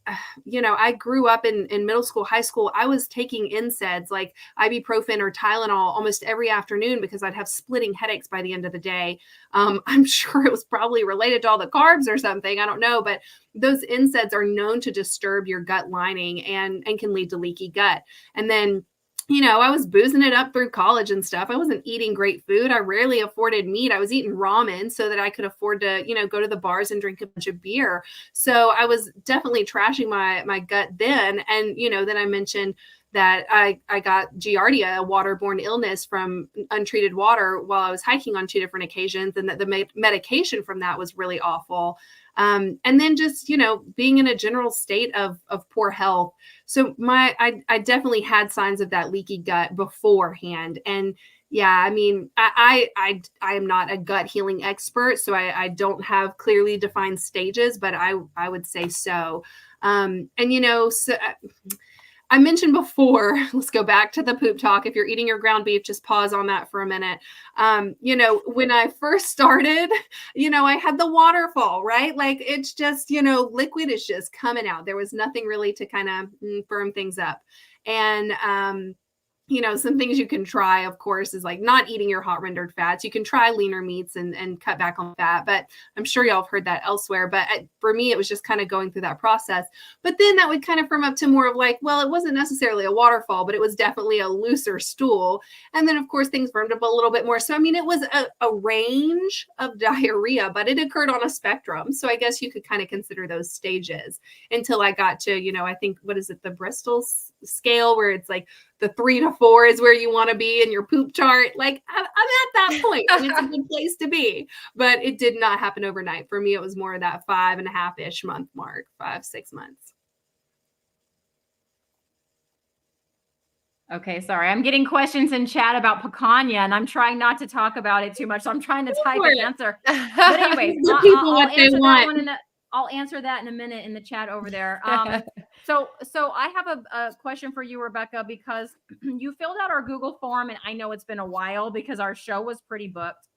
grew up in middle school, high school. I was taking NSAIDs like ibuprofen or Tylenol almost every afternoon because I'd have splitting headaches by the end of the day. I'm sure it was probably related to all the carbs or something. I don't know, but those NSAIDs are known to disturb your gut lining and can lead to leaky gut. And then I was boozing it up through college and stuff. I wasn't eating great food. I rarely afforded meat. I was eating ramen so that I could afford to, go to the bars and drink a bunch of beer. So I was definitely trashing my gut then. And, then I mentioned that I got Giardia, a waterborne illness from untreated water while I was hiking on 2 different occasions. And that the medication from that was really awful. And then just, being in a general state of poor health. So I definitely had signs of that leaky gut beforehand. And yeah, I mean, I am not a gut healing expert, so I don't have clearly defined stages, but I would say so. I mentioned before, let's go back to the poop talk. If you're eating your ground beef, just pause on that for a minute. When I first started, I had the waterfall, right? Like it's just, liquid is just coming out. There was nothing really to kind of firm things up. And, some things you can try, of course, is like not eating your hot rendered fats. You can try leaner meats and cut back on fat, but I'm sure y'all have heard that elsewhere. But for me, it was just kind of going through that process. But then that would kind of firm up to more of like, well, it wasn't necessarily a waterfall, but it was definitely a looser stool. And then, of course, things firmed up a little bit more. So, I mean, it was a range of diarrhea, but it occurred on a spectrum. So I guess you could kind of consider those stages until I got to, I think, what is it, the Bristol scale, where it's like the 3 to 4 is where you want to be in your poop chart. Like I'm at that point and it's a good place to be, but it did not happen overnight. For me, it was more of that 5.5-ish month mark, 5-6 months. Okay, sorry. I'm getting questions in chat about picanha, and I'm trying not to talk about it too much. So I'm trying to type an answer. But anyways, I'll answer that in a minute in the chat over there. So I have a question for you, Rebecca, because you filled out our Google form, and I know it's been a while because our show was pretty booked,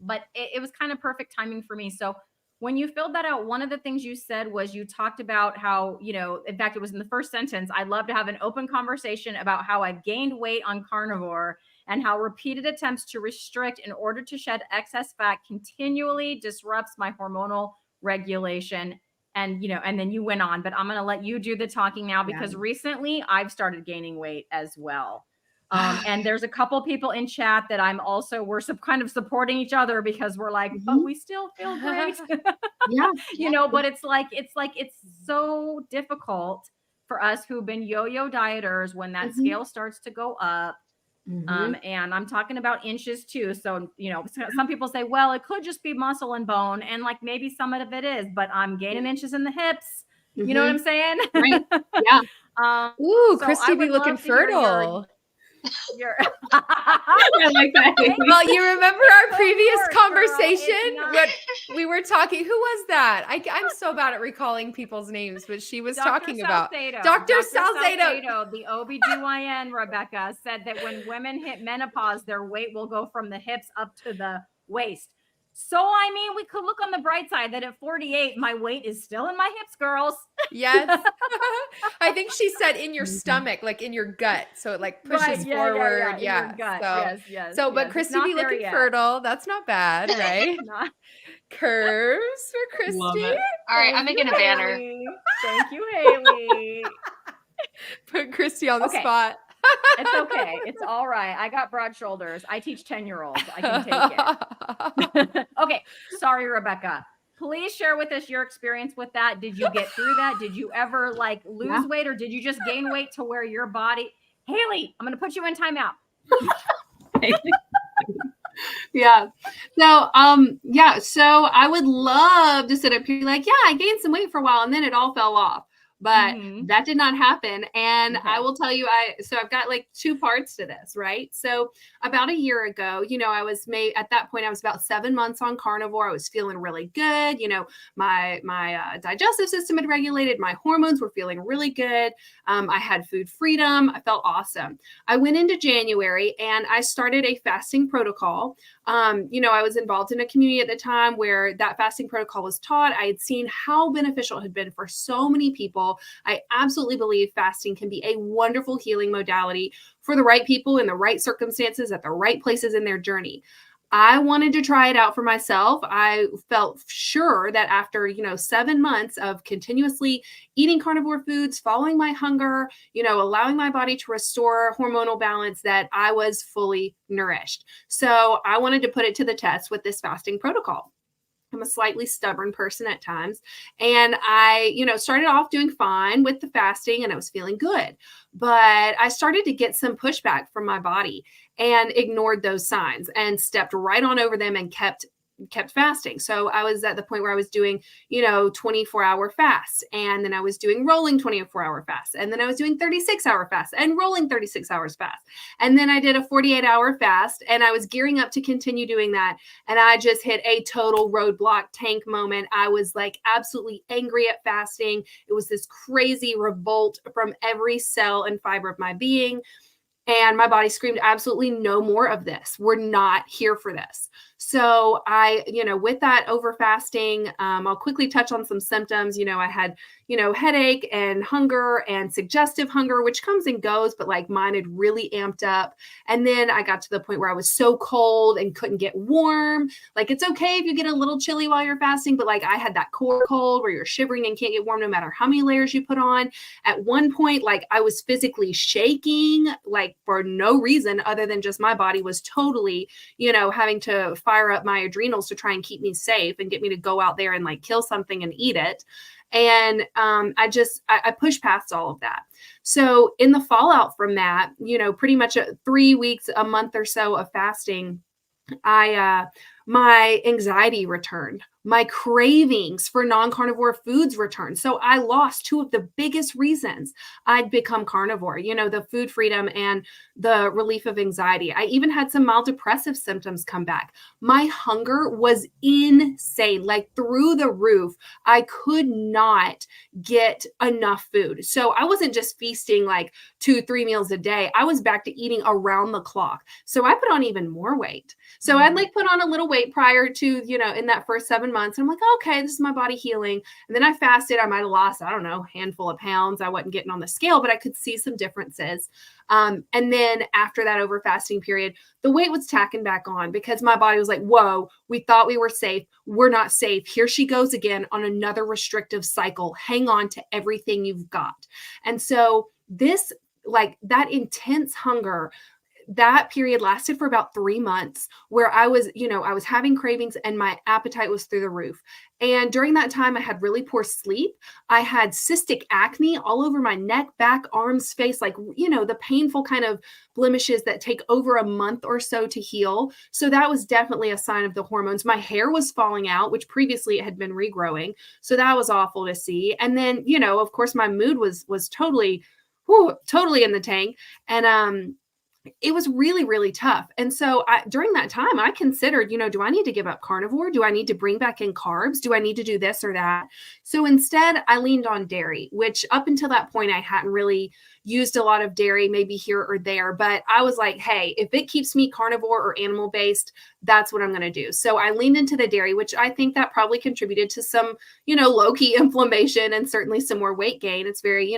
but it was kind of perfect timing for me. So when you filled that out, one of the things you said was you talked about how, in fact, it was in the first sentence, I'd love to have an open conversation about how I've gained weight on carnivore and how repeated attempts to restrict in order to shed excess fat continually disrupts my hormonal regulation. And, and then you went on, but I'm going to let you do the talking now because recently I've started gaining weight as well. And there's a couple people in chat that we're kind of supporting each other because we're like, but we still feel great. But it's so difficult for us who've been yo-yo dieters when that scale starts to go up. And I'm talking about inches too. So, some people say, well, it could just be muscle and bone. And like maybe some of it is, but I'm gaining inches in the hips. You know what I'm saying? Right. Yeah. Ooh, Christie be looking fertile. I like that. Well, you remember our previous conversation when we were talking? Who was that? I'm so bad at recalling people's names, but she was talking about Dr. Salcedo. The OBGYN, Rebecca, said that when women hit menopause, their weight will go from the hips up to the waist. So, I mean, we could look on the bright side that at 48, my weight is still in my hips, girls. Yes. I think she said in your stomach, like in your gut. So it like pushes forward. Yeah. Yes. So, but Christie be looking fertile. That's not bad, right? Curves for Christie. All right. I'm making a banner. Thank you, Hayley. Put Christie on the spot. It's okay. It's all right. I got broad shoulders. I teach 10-year-olds. I can take it. Okay. Sorry, Rebecca. Please share with us your experience with that. Did you get through that? Did you ever lose weight, or did you just gain weight to where your body? Hayley, I'm going to put you in timeout. Yeah. So I would love to sit up here like, yeah, I gained some weight for a while and then it all fell off. But that did not happen. And I will tell you, I've got like two parts to this, right? So about a year ago, I was at that point, I was about 7 months on carnivore. I was feeling really good. My digestive system had regulated. My hormones were feeling really good. I had food freedom. I felt awesome. I went into January and I started a fasting protocol. I was involved in a community at the time where that fasting protocol was taught. I had seen how beneficial it had been for so many people. I absolutely believe fasting can be a wonderful healing modality for the right people in the right circumstances at the right places in their journey. I wanted to try it out for myself. I felt sure that after, 7 months of continuously eating carnivore foods, following my hunger, allowing my body to restore hormonal balance, that I was fully nourished. So I wanted to put it to the test with this fasting protocol. I'm a slightly stubborn person at times. And I, started off doing fine with the fasting and I was feeling good. But I started to get some pushback from my body and ignored those signs and stepped right on over them and kept fasting. So I was at the point where I was doing, 24-hour fasts, and then I was doing rolling 24-hour fasts, and then I was doing 36-hour fasts and rolling 36 hours fast. And then I did a 48-hour fast, and I was gearing up to continue doing that. And I just hit a total roadblock tank moment. I was like absolutely angry at fasting. It was this crazy revolt from every cell and fiber of my being. And my body screamed, absolutely no more of this. We're not here for this. So I, with that over fasting, I'll quickly touch on some symptoms. I had, headache and hunger and suggestive hunger, which comes and goes, but like mine had really amped up. And then I got to the point where I was so cold and couldn't get warm. Like, it's okay if you get a little chilly while you're fasting, but like I had that core cold where you're shivering and can't get warm no matter how many layers you put on. At one point, like I was physically shaking, like for no reason other than just my body was totally, having to fire up my adrenals to try and keep me safe and get me to go out there and like kill something and eat it. And I pushed past all of that. So in the fallout from that, pretty much 3 weeks, a month or so of fasting, my anxiety returned. My cravings for non-carnivore foods returned. So I lost two of the biggest reasons I'd become carnivore, the food freedom and the relief of anxiety. I even had some mild depressive symptoms come back. My hunger was insane, like through the roof. I could not get enough food. So I wasn't just feasting like 2-3 meals a day. I was back to eating around the clock. So I put on even more weight. So I'd like put on a little weight prior to, in that first 7 months. And I'm like, okay, this is my body healing. And then I fasted. I might have lost, I don't know, a handful of pounds. I wasn't getting on the scale, but I could see some differences. And then after that over fasting period, the weight was tacking back on because my body was like, whoa, we thought we were safe. We're not safe. Here she goes again on another restrictive cycle. Hang on to everything you've got. And so this, like that intense hunger, that period lasted for about 3 months where I was having cravings and my appetite was through the roof. And during that time, I had really poor sleep. I had cystic acne all over my neck, back, arms, face, like, the painful kind of blemishes that take over a month or so to heal. So that was definitely a sign of the hormones. My hair was falling out, which previously it had been regrowing. So that was awful to see. And then, of course, my mood was totally in the tank. And, it was really, really tough. And so during that time, I considered, do I need to give up carnivore? Do I need to bring back in carbs? Do I need to do this or that? So instead, I leaned on dairy, which up until that point, I hadn't really used a lot of dairy, maybe here or there. But I was like, hey, if it keeps me carnivore or animal based, that's what I'm going to do. So I leaned into the dairy, which I think that probably contributed to some, low key inflammation and certainly some more weight gain. It's very,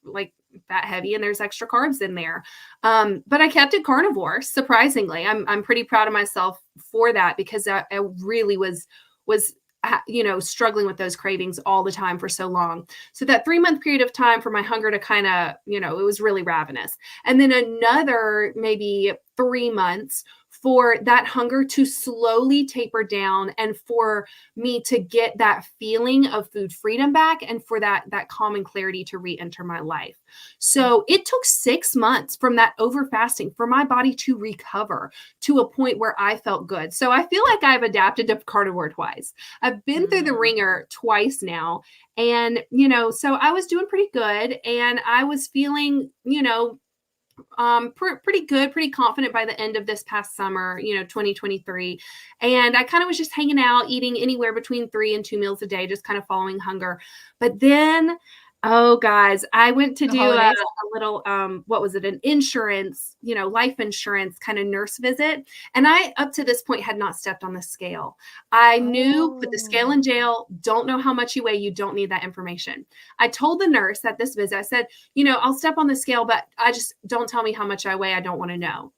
like fat heavy and there's extra carbs in there. But I kept it carnivore. Surprisingly, I'm pretty proud of myself for that because I really was struggling with those cravings all the time for so long. So that 3-month period of time for my hunger to kind of, it was really ravenous. And then another maybe 3 months for that hunger to slowly taper down and for me to get that feeling of food freedom back and for that calm and clarity to re-enter my life. So it took 6 months from that over fasting for my body to recover to a point where I felt good. So I feel like I've adapted to carnivore twice. I've been through the ringer twice now. And, so I was doing pretty good and I was feeling, pretty good, pretty confident by the end of this past summer, 2023. And I kind of was just hanging out, eating anywhere between 3 and 2 meals a day, just kind of following hunger. But then, oh guys, I went to do a little, what was it? An insurance, life insurance kind of nurse visit. And I, up to this point, had not stepped on the scale. I knew, put the scale in jail, don't know how much you weigh. You don't need that information. I told the nurse at this visit, I said, I'll step on the scale, but I just don't tell me how much I weigh. I don't want to know.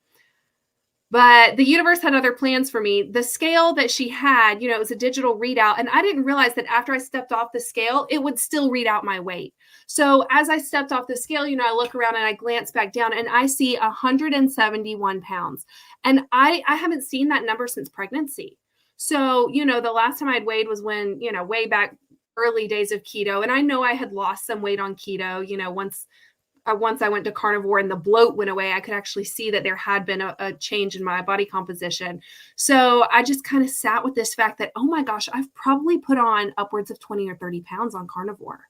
But the universe had other plans for me. The scale that she had, it was a digital readout. And I didn't realize that after I stepped off the scale, it would still read out my weight. So as I stepped off the scale, I look around and I glance back down and I see 171 pounds. And I haven't seen that number since pregnancy. So, the last time I'd weighed was when, way back early days of keto. And I know I had lost some weight on keto, once I went to carnivore and the bloat went away, I could actually see that there had been a change in my body composition. So I just kind of sat with this fact that, oh my gosh, I've probably put on upwards of 20 or 30 pounds on carnivore.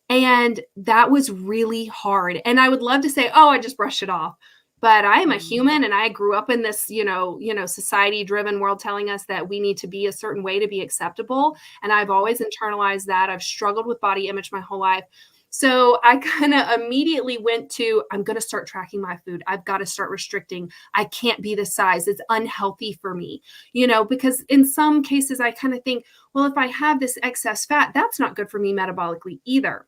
And that was really hard. And I would love to say, oh, I just brushed it off. But I am a human and I grew up in this, society driven world telling us that we need to be a certain way to be acceptable. And I've always internalized that. I've struggled with body image my whole life. So I kind of immediately went to, I'm going to start tracking my food. I've got to start restricting. I can't be this size. It's unhealthy for me, because in some cases I kind of think, well, if I have this excess fat, that's not good for me metabolically either.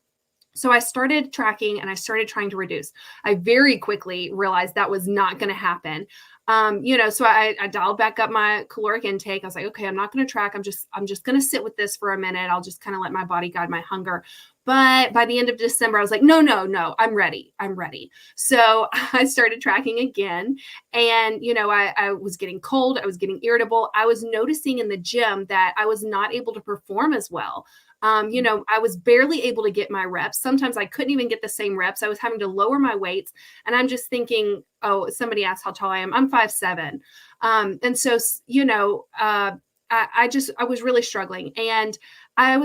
So I started tracking and I started trying to reduce. I very quickly realized that was not going to happen. So I dialed back up my caloric intake. I was like, okay, I'm not going to track. I'm just going to sit with this for a minute. I'll just kind of let my body guide my hunger. But by the end of December, I was like, no, I'm ready. So I started tracking again. And, I was getting cold. I was getting irritable. I was noticing in the gym that I was not able to perform as well. I was barely able to get my reps. Sometimes I couldn't even get the same reps. I was having to lower my weights. And I'm just thinking, oh, somebody asked how tall I am. I'm 5'7". And so, I was really struggling. And I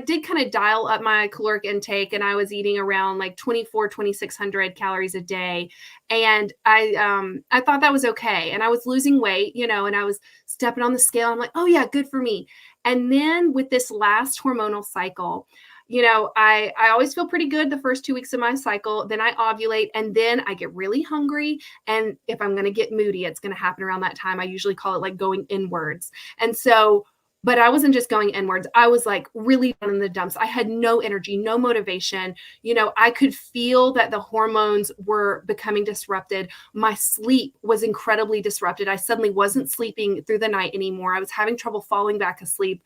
did kind of dial up my caloric intake and I was eating around like 2,600 calories a day. And I thought that was okay. And I was losing weight, and I was stepping on the scale. I'm like, oh yeah, good for me. And then with this last hormonal cycle, I always feel pretty good the first 2 weeks of my cycle. Then I ovulate and then I get really hungry. And if I'm going to get moody, it's going to happen around that time. I usually call it like going inwards. And so, but I wasn't just going inwards. I was like really down in the dumps. I had no energy, no motivation. I could feel that the hormones were becoming disrupted. My sleep was incredibly disrupted. I suddenly wasn't sleeping through the night anymore. I was having trouble falling back asleep,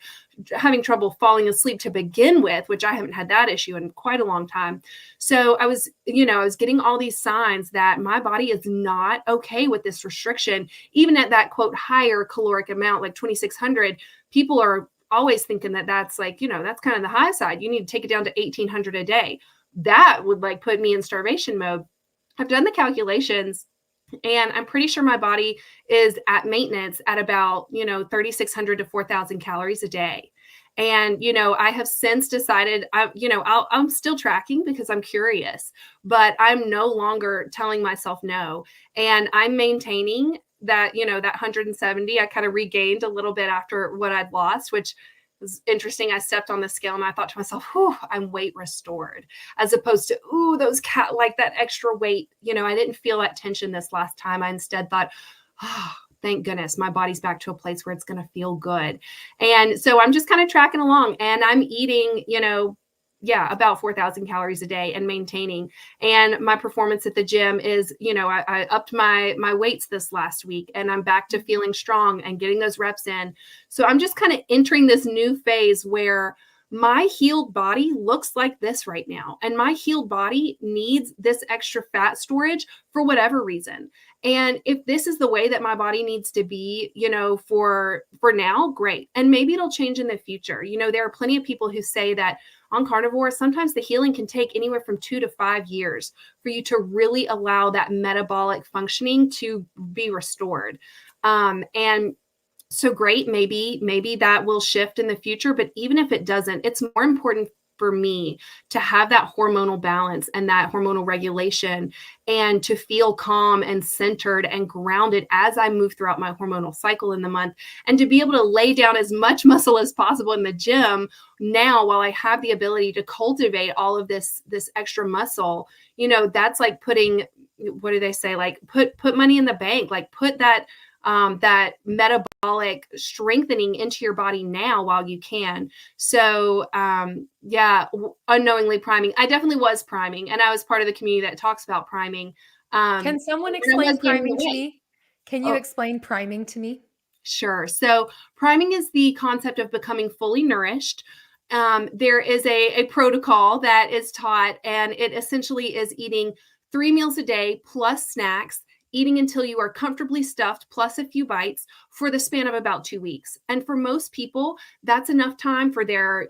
having trouble falling asleep to begin with, which I haven't had that issue in quite a long time. So I was getting all these signs that my body is not okay with this restriction, even at that quote higher caloric amount, like 2,600. People are always thinking that that's like, that's kind of the high side. You need to take it down to 1,800 a day. That would like put me in starvation mode. I've done the calculations and I'm pretty sure my body is at maintenance at about, 3,600 to 4,000 calories a day. And, I have since decided, I'm still tracking because I'm curious, but I'm no longer telling myself no. And I'm maintaining that, that 170, I kind of regained a little bit after what I'd lost, which was interesting. I stepped on the scale and I thought to myself, I'm weight restored, as opposed to, those like that extra weight. I didn't feel that tension this last time. I instead thought, thank goodness my body's back to a place where it's going to feel good. And so I'm just kind of tracking along and I'm eating, about 4,000 calories a day and maintaining. And my performance at the gym is, I upped my weights this last week and I'm back to feeling strong and getting those reps in. So I'm just kind of entering this new phase where my healed body looks like this right now. And my healed body needs this extra fat storage for whatever reason. And if this is the way that my body needs to be, for now, great. And maybe it'll change in the future. There are plenty of people who say that on carnivore, sometimes the healing can take anywhere from 2 to 5 years for you to really allow that metabolic functioning to be restored. And so great, maybe that will shift in the future, but even if it doesn't, it's more important for me to have that hormonal balance and that hormonal regulation and to feel calm and centered and grounded as I move throughout my hormonal cycle in the month, and to be able to lay down as much muscle as possible in the gym now while I have the ability to cultivate all of this extra muscle. That's like putting, what do they say? Like put money in the bank, like put that metabolic strengthening into your body now while you can. So unknowingly priming. I definitely was priming, and I was part of the community that talks about priming. Can someone explain priming to me? Can you explain priming to me? Sure. So priming is the concept of becoming fully nourished. There is a protocol that is taught, and it essentially is eating 3 meals a day plus snacks, eating until you are comfortably stuffed plus a few bites for the span of about 2 weeks. And for most people, that's enough time for their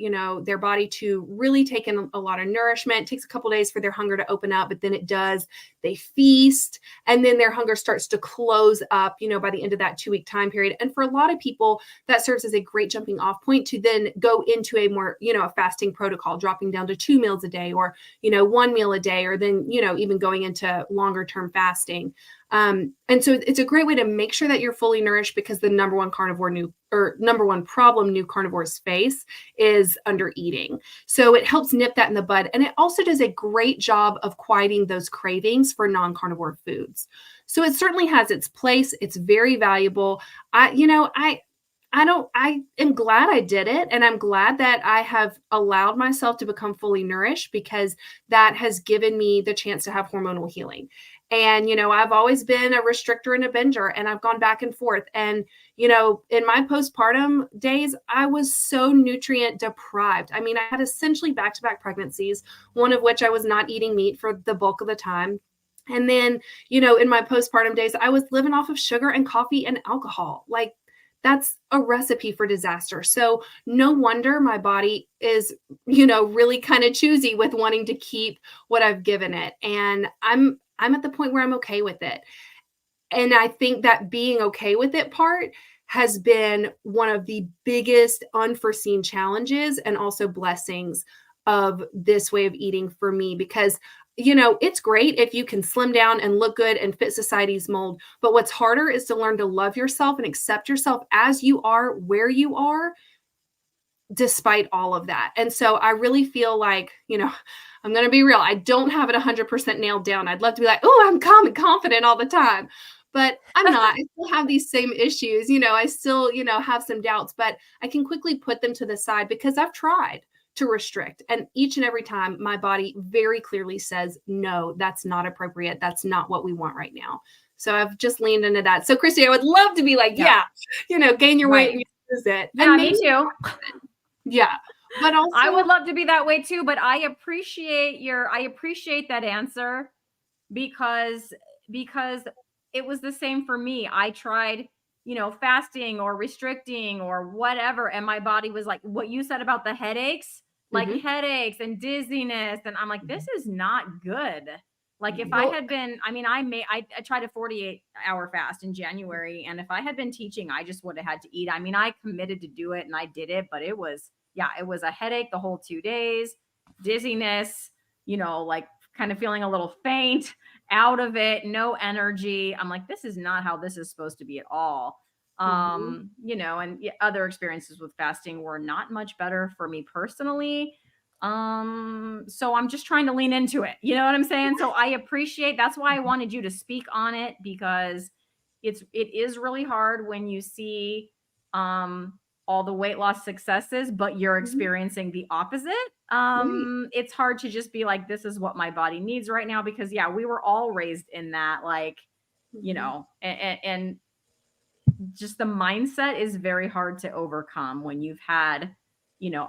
body to really take in a lot of nourishment. It takes a couple days for their hunger to open up, but then it does. They feast, and then their hunger starts to close up, by the end of that 2-week time period. And for a lot of people, that serves as a great jumping off point to then go into a more, a fasting protocol, dropping down to 2 meals a day or, 1 meal a day, or then, even going into longer term fasting. And so it's a great way to make sure that you're fully nourished, because the number one problem new carnivores face is under eating. So it helps nip that in the bud. And it also does a great job of quieting those cravings for non-carnivore foods. So it certainly has its place. It's very valuable. I am glad I did it. And I'm glad that I have allowed myself to become fully nourished, because that has given me the chance to have hormonal healing. And, I've always been a restrictor and a binger, and I've gone back and forth. And, in my postpartum days, I was so nutrient deprived. I mean, I had essentially back-to-back pregnancies, one of which I was not eating meat for the bulk of the time. And then, in my postpartum days, I was living off of sugar and coffee and alcohol. Like, that's a recipe for disaster. So no wonder my body is, really kind of choosy with wanting to keep what I've given it. And I'm at the point where I'm okay with it. And I think that being okay with it part has been one of the biggest unforeseen challenges and also blessings of this way of eating for me, because it's great if you can slim down and look good and fit society's mold. But what's harder is to learn to love yourself and accept yourself as you are, where you are, despite all of that. And so I really feel like, I'm going to be real. I don't have it 100% nailed down. I'd love to be like, oh, I'm calm and confident all the time, but I'm not. I still have these same issues. I still, have some doubts, but I can quickly put them to the side because I've tried to restrict. And each and every time my body very clearly says, no, that's not appropriate. That's not what we want right now. So I've just leaned into that. So Christie, I would love to be like, gain your weight and use it. Yeah, me too. Yeah. But also, I would love to be that way too, but I appreciate that answer because it was the same for me. I tried, fasting or restricting or whatever, and my body was like what you said about the headaches, like headaches and dizziness, and I'm like, this is not good. Like if I had been, I tried a 48-hour fast in January, and if I had been teaching, I just would have had to eat. I mean, I committed to do it and I did it, but it was a headache the whole 2 days, dizziness, like kind of feeling a little faint, out of it, no energy. I'm like, this is not how this is supposed to be at all. And other experiences with fasting were not much better for me personally. So I'm just trying to lean into it. You know what I'm saying? So I appreciate, that's why I wanted you to speak on it, because it is really hard when you see, all the weight loss successes, but you're experiencing the opposite. It's hard to just be like, this is what my body needs right now, because we were all raised in that, like, and just the mindset is very hard to overcome when you've had,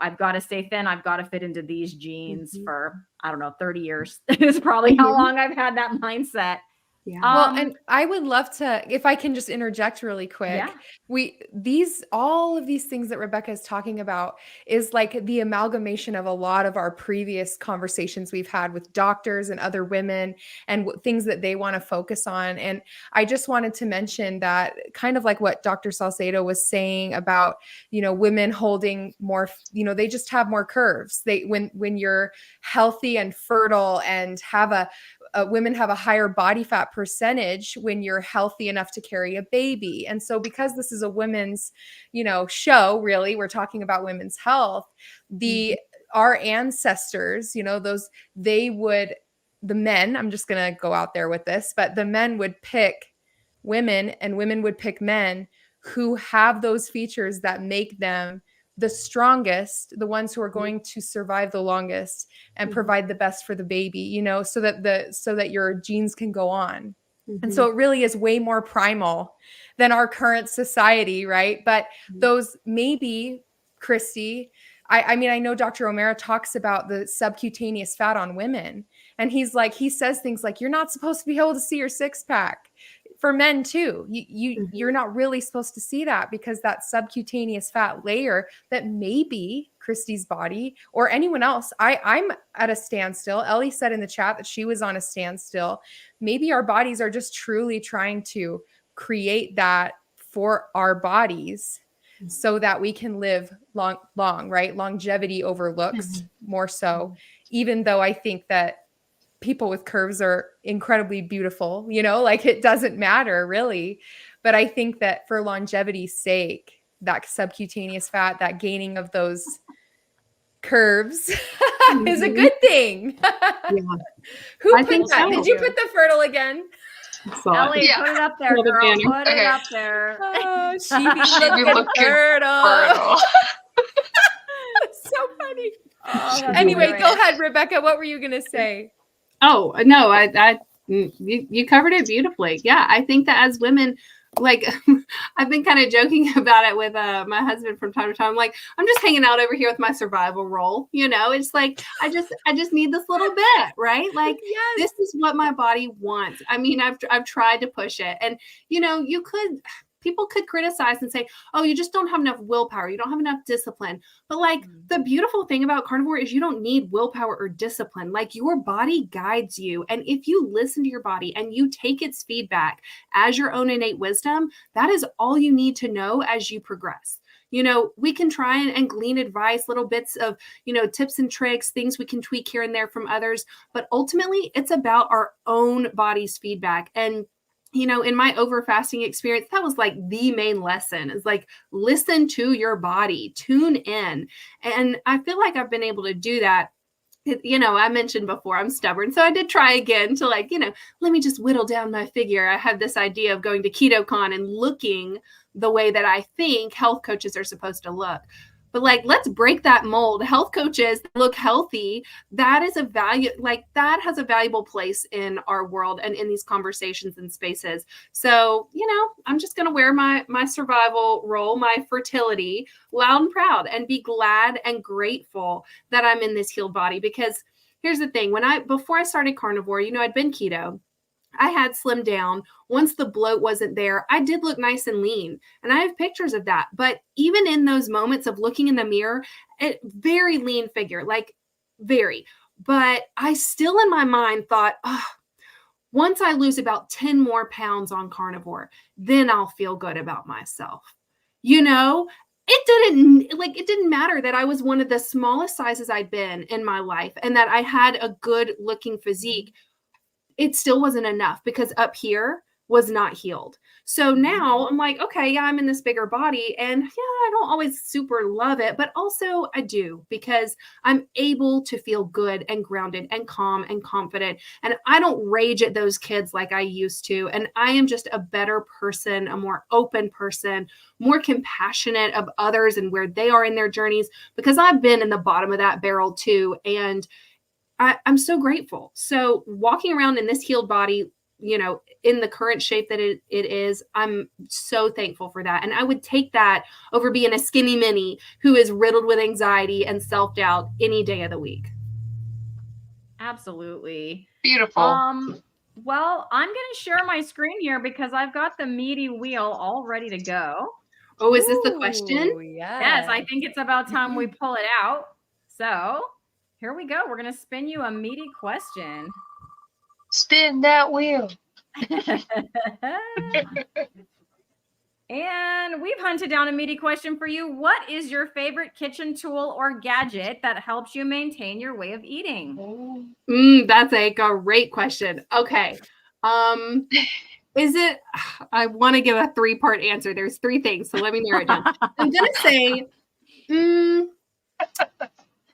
I've got to stay thin. I've got to fit into these jeans for, I don't know, 30 years is probably how long I've had that mindset. Yeah. Well, and I would love to, if I can just interject really quick. Yeah. All of these things that Rebecca is talking about is like the amalgamation of a lot of our previous conversations we've had with doctors and other women and things that they want to focus on. And I just wanted to mention that, kind of like what Dr. Salcedo was saying about, women holding more, they just have more curves. When you're healthy and fertile and women have a higher body fat percentage when you're healthy enough to carry a baby. And so because this is a women's, show, really, we're talking about women's health, our ancestors, the men, I'm just going to go out there with this, but the men would pick women and women would pick men who have those features that make them the strongest, the ones who are going to survive the longest and provide the best for the baby, so that your genes can go on. And so it really is way more primal than our current society, right? But those, maybe, Christie, I mean, I know Dr. O'Mara talks about the subcutaneous fat on women, and he says things like, you're not supposed to be able to see your six pack. For men too, you're not really supposed to see that, because that subcutaneous fat layer that maybe Christie's body or anyone else, I'm at a standstill. Ellie said in the chat that she was on a standstill. Maybe our bodies are just truly trying to create that for our bodies so that we can live long, right? Longevity over looks more so, even though I think that people with curves are incredibly beautiful, like it doesn't matter really. But I think that for longevity's sake, that subcutaneous fat, that gaining of those curves is a good thing. Who put that? Did you put the fertile again? Ellie, put it up there, girl. Put it up there. Oh, she be looking fertile. So funny. Oh, anyway, go ahead, Rebecca. What were you going to say? Oh, no, you covered it beautifully. Yeah, I think that as women, like, I've been kind of joking about it with my husband from time to time. Like, I'm just hanging out over here with my survival role. It's like, I just need this little bit, right? Like, this is what my body wants. I mean, I've tried to push it, and people could criticize and say, oh, you just don't have enough willpower. You don't have enough discipline. But like the beautiful thing about carnivore is you don't need willpower or discipline. Like, your body guides you. And if you listen to your body and you take its feedback as your own innate wisdom, that is all you need to know as you progress. We can try and glean advice, little bits of, tips and tricks, things we can tweak here and there from others. But ultimately, it's about our own body's feedback. And in my overfasting experience, that was like the main lesson, is like, listen to your body, tune in. And I feel like I've been able to do that. I mentioned before, I'm stubborn. So I did try again to let me just whittle down my figure. I had this idea of going to KetoCon and looking the way that I think health coaches are supposed to look. But let's break that mold. Health coaches look healthy. That is that has a valuable place in our world and in these conversations and spaces. So, I'm just going to wear my survival role, my fertility, loud and proud, and be glad and grateful that I'm in this healed body. Because here's the thing, before I started carnivore, I'd been keto. I had slimmed down. Once the bloat wasn't there, I did look nice and lean. And I have pictures of that. But even in those moments of looking in the mirror, very lean figure, very. But I still in my mind thought, once I lose about 10 more pounds on carnivore, then I'll feel good about myself. It didn't matter that I was one of the smallest sizes I'd been in my life and that I had a good looking physique. It still wasn't enough, because up here was not healed. So now I'm like, okay, yeah, I'm in this bigger body, and yeah, I don't always super love it, but also I do, because I'm able to feel good and grounded and calm and confident. And I don't rage at those kids like I used to. And I am just a better person, a more open person, more compassionate of others and where they are in their journeys, because I've been in the bottom of that barrel too. And I'm so grateful. So walking around in this healed body, in the current shape that it is, I'm so thankful for that. And I would take that over being a skinny mini who is riddled with anxiety and self-doubt any day of the week. Absolutely. Beautiful. Well, I'm going to share my screen here because I've got the meaty wheel all ready to go. Oh, is this the question? Ooh, Yes, I think it's about time we pull it out. So here we go. We're going to spin you a meaty question. Spin that wheel. And we've hunted down a meaty question for you. What is your favorite kitchen tool or gadget that helps you maintain your way of eating? That's a great question. Okay. Is it, I want to give a 3-part answer. There's 3 things, so let me narrow it down. I'm going to say,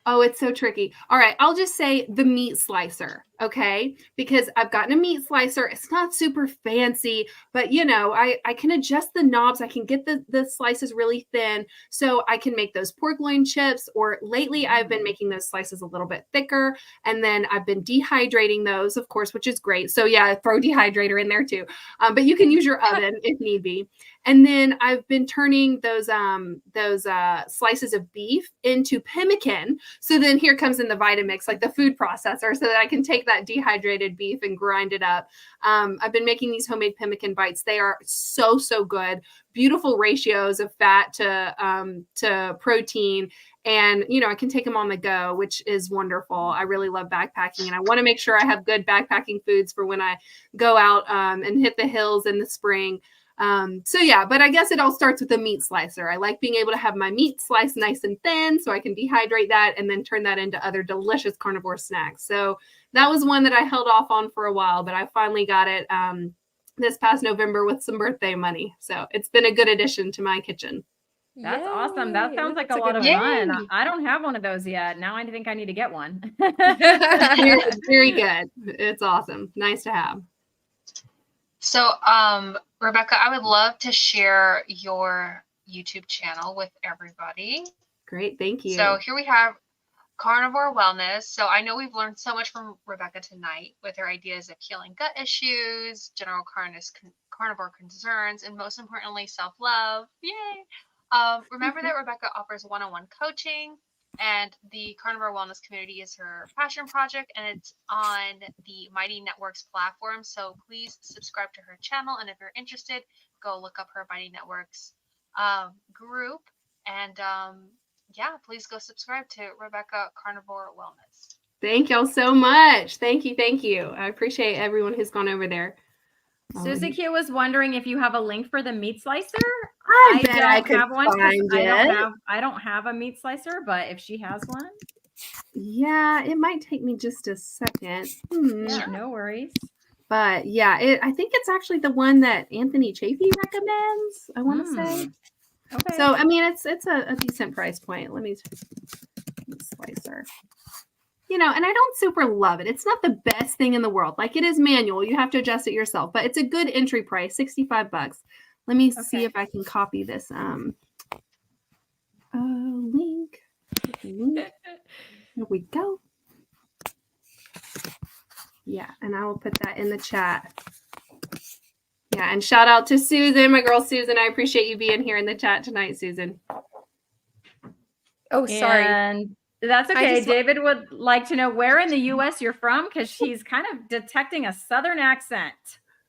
oh, it's so tricky. All right, I'll just say the meat slicer, okay? Because I've gotten a meat slicer. It's not super fancy, but I can adjust the knobs. I can get the slices really thin, so I can make those pork loin chips, or lately I've been making those slices a little bit thicker, and then I've been dehydrating those, of course, which is great. So yeah, throw dehydrator in there too. But you can use your oven if need be. And then I've been turning those slices of beef into pemmican. So then here comes in the Vitamix, like the food processor, so that I can take that dehydrated beef and grind it up. I've been making these homemade pemmican bites. They are so, so good. Beautiful ratios of fat to protein. And, I can take them on the go, which is wonderful. I really love backpacking, and I want to make sure I have good backpacking foods for when I go out and hit the hills in the spring. But I guess it all starts with a meat slicer. I like being able to have my meat sliced nice and thin so I can dehydrate that and then turn that into other delicious carnivore snacks. So that was one that I held off on for a while, but I finally got it this past November with some birthday money. So it's been a good addition to my kitchen. That's awesome. That sounds like a lot of fun. I don't have one of those yet. Now I think I need to get one. Very, very good. It's awesome. Nice to have. So, Rebecca, I would love to share your YouTube channel with everybody. Great. Thank you. So here we have Carnivore Wellness. So I know we've learned so much from Rebecca tonight with her ideas of healing gut issues, general carnivore concerns, and most importantly, self-love. Yay! Remember that Rebecca offers one-on-one coaching, and the Carnivore Wellness community is her passion project, and it's on the Mighty Networks platform. So please subscribe to her channel, and if you're interested, go look up her Mighty Networks group, and please go subscribe to Rebecca Carnivore Wellness. Thank y'all so much. Thank you. I appreciate everyone who's gone over there. Susie Q was wondering if you have a link for the meat slicer. I bet I could have one. find it. I don't have a meat slicer, but if she has one, yeah, it might take me just a second. Yeah, no worries. But yeah, I think it's actually the one that Anthony Chafee recommends. I want to say. Okay. So I mean, it's a decent price point. Let me slicer. And I don't super love it. It's not the best thing in the world. Like, it is manual. You have to adjust it yourself, but it's a good entry price, $65. Let me see if I can copy this link. Here we go. Yeah, and I will put that in the chat. Yeah, and shout out to Susan, my girl Susan. I appreciate you being here in the chat tonight, Susan. Oh, sorry. And that's okay. David would like to know where in the U.S. you're from, because he's kind of detecting a Southern accent.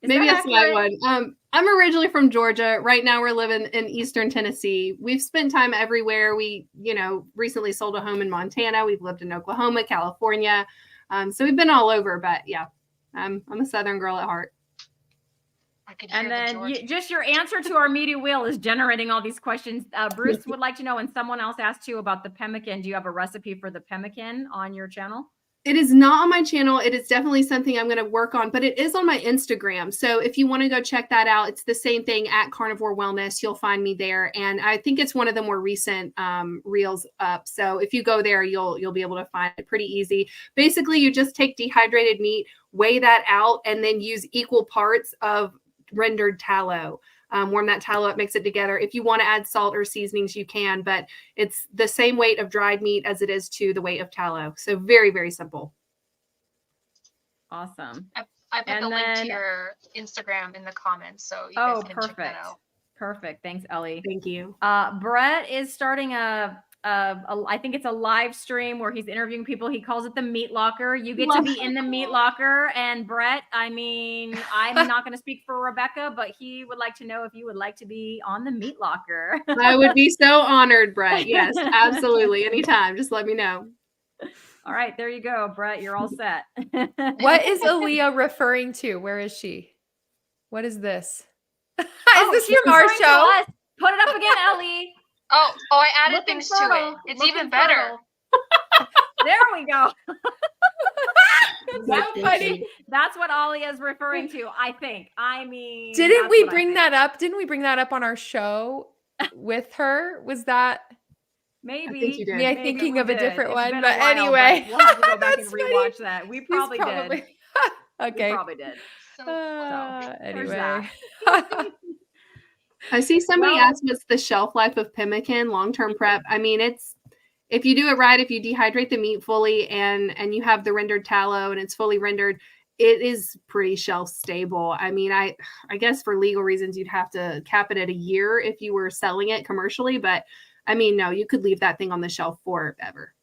Maybe that's my one. I'm originally from Georgia. Right now we're living in Eastern Tennessee. We've spent time everywhere. We, recently sold a home in Montana. We've lived in Oklahoma, California. So we've been all over, but yeah, I'm a Southern girl at heart. And then just your answer to our meaty wheel is generating all these questions. Bruce would like to know, when someone else asked you about the pemmican, do you have a recipe for the pemmican on your channel? It is not on my channel. It is definitely something I'm going to work on, but it is on my Instagram. So if you want to go check that out, it's the same thing at Carnivore Wellness. You'll find me there. And I think it's one of the more recent reels up. So if you go there, you'll be able to find it pretty easy. Basically, you just take dehydrated meat, weigh that out, and then use equal parts of rendered tallow. Warm that tallow up, mix it together. If you want to add salt or seasonings, you can, but it's the same weight of dried meat as it is to the weight of tallow. So very, very simple. Awesome. I put And the link then- to your Instagram in the comments, so you guys can check that out. Perfect. Thanks, Ellie. Thank you. Brett is starting I think it's a live stream where he's interviewing people. He calls it the Meat Locker. You get to be in the Meat Locker. And Brett, I mean, I'm not going to speak for Rebecca, but he would like to know if you would like to be on the Meat Locker. I would be so honored, Brett. Yes, absolutely. Anytime. Just let me know. All right, there you go, Brett. You're all set. What is Aaliyah referring to? Where is she? What is this? Is this she's from our referring to show? us. Put it up again, Ellie. Oh, I added Looking things fertile. to it. It's Looking even better. fertile. There we go. That's so funny. That's what Ollie is referring to, I think. I mean, Didn't that's we what I bring think. that up? Didn't we bring that up on our show with her? Was that I Maybe. think you did. me Maybe thinking we of a did. different It's one? been But a while, anyway, we'll have to go back and That's funny. rewatch that. We He's probably did. Okay. We probably did. So funny. There's Anyway. I see somebody Well- asked what's the shelf life of pemmican long-term prep. I mean, it's if you do it right, if you dehydrate the meat fully and you have the rendered tallow and it's fully rendered, it is pretty shelf stable. I mean, I guess for legal reasons you'd have to cap it at a year if you were selling it commercially, but I mean, no, you could leave that thing on the shelf forever.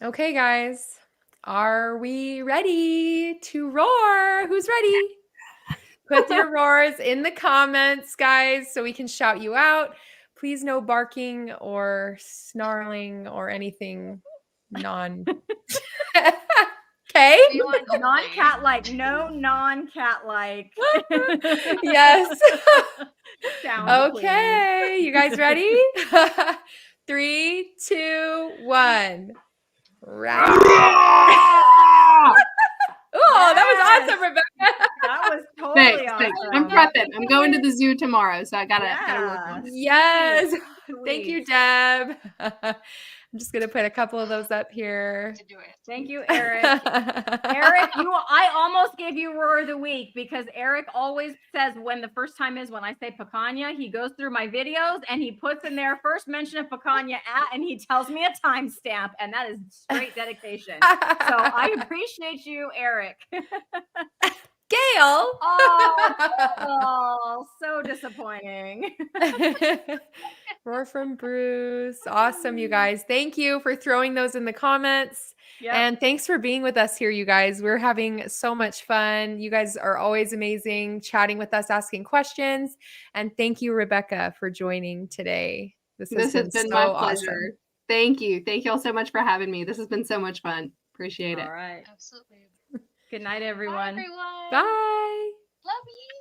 Okay, guys. Are we ready to roar? Who's ready? Put your roars in the comments, guys, so we can shout you out. Please no barking or snarling or anything Okay? We want Non-cat-like. No non-cat-like. Yes. Sound, please. Okay. You guys ready? 3, 2, 1. Right. Oh, that was awesome, Rebecca. That was totally Thanks. awesome. I'm prepping. I'm going to the zoo tomorrow, so I gotta work on it. Yes. Sweet. Thank you, Deb. I'm just gonna put a couple of those up here. to do it. Thank you, Eric. Eric, I almost gave you roar of the week because Eric always says when the first time is when I say picanha, he goes through my videos and he puts in there first mention of picanha at, and he tells me a timestamp, and that is straight dedication. So I appreciate you, Eric. Gail. Oh, so disappointing. Roar from Bruce. Awesome, you guys. Thank you for throwing those in the comments. Yep. And thanks for being with us here, you guys. We're having so much fun. You guys are always amazing, chatting with us, asking questions. And thank you, Rebecca, for joining today. This has been my so pleasure. awesome. Thank you. Thank you all so much for having me. This has been so much fun. Appreciate it. All right. Absolutely. Good night, Bye, everyone. everyone. Bye. Love you.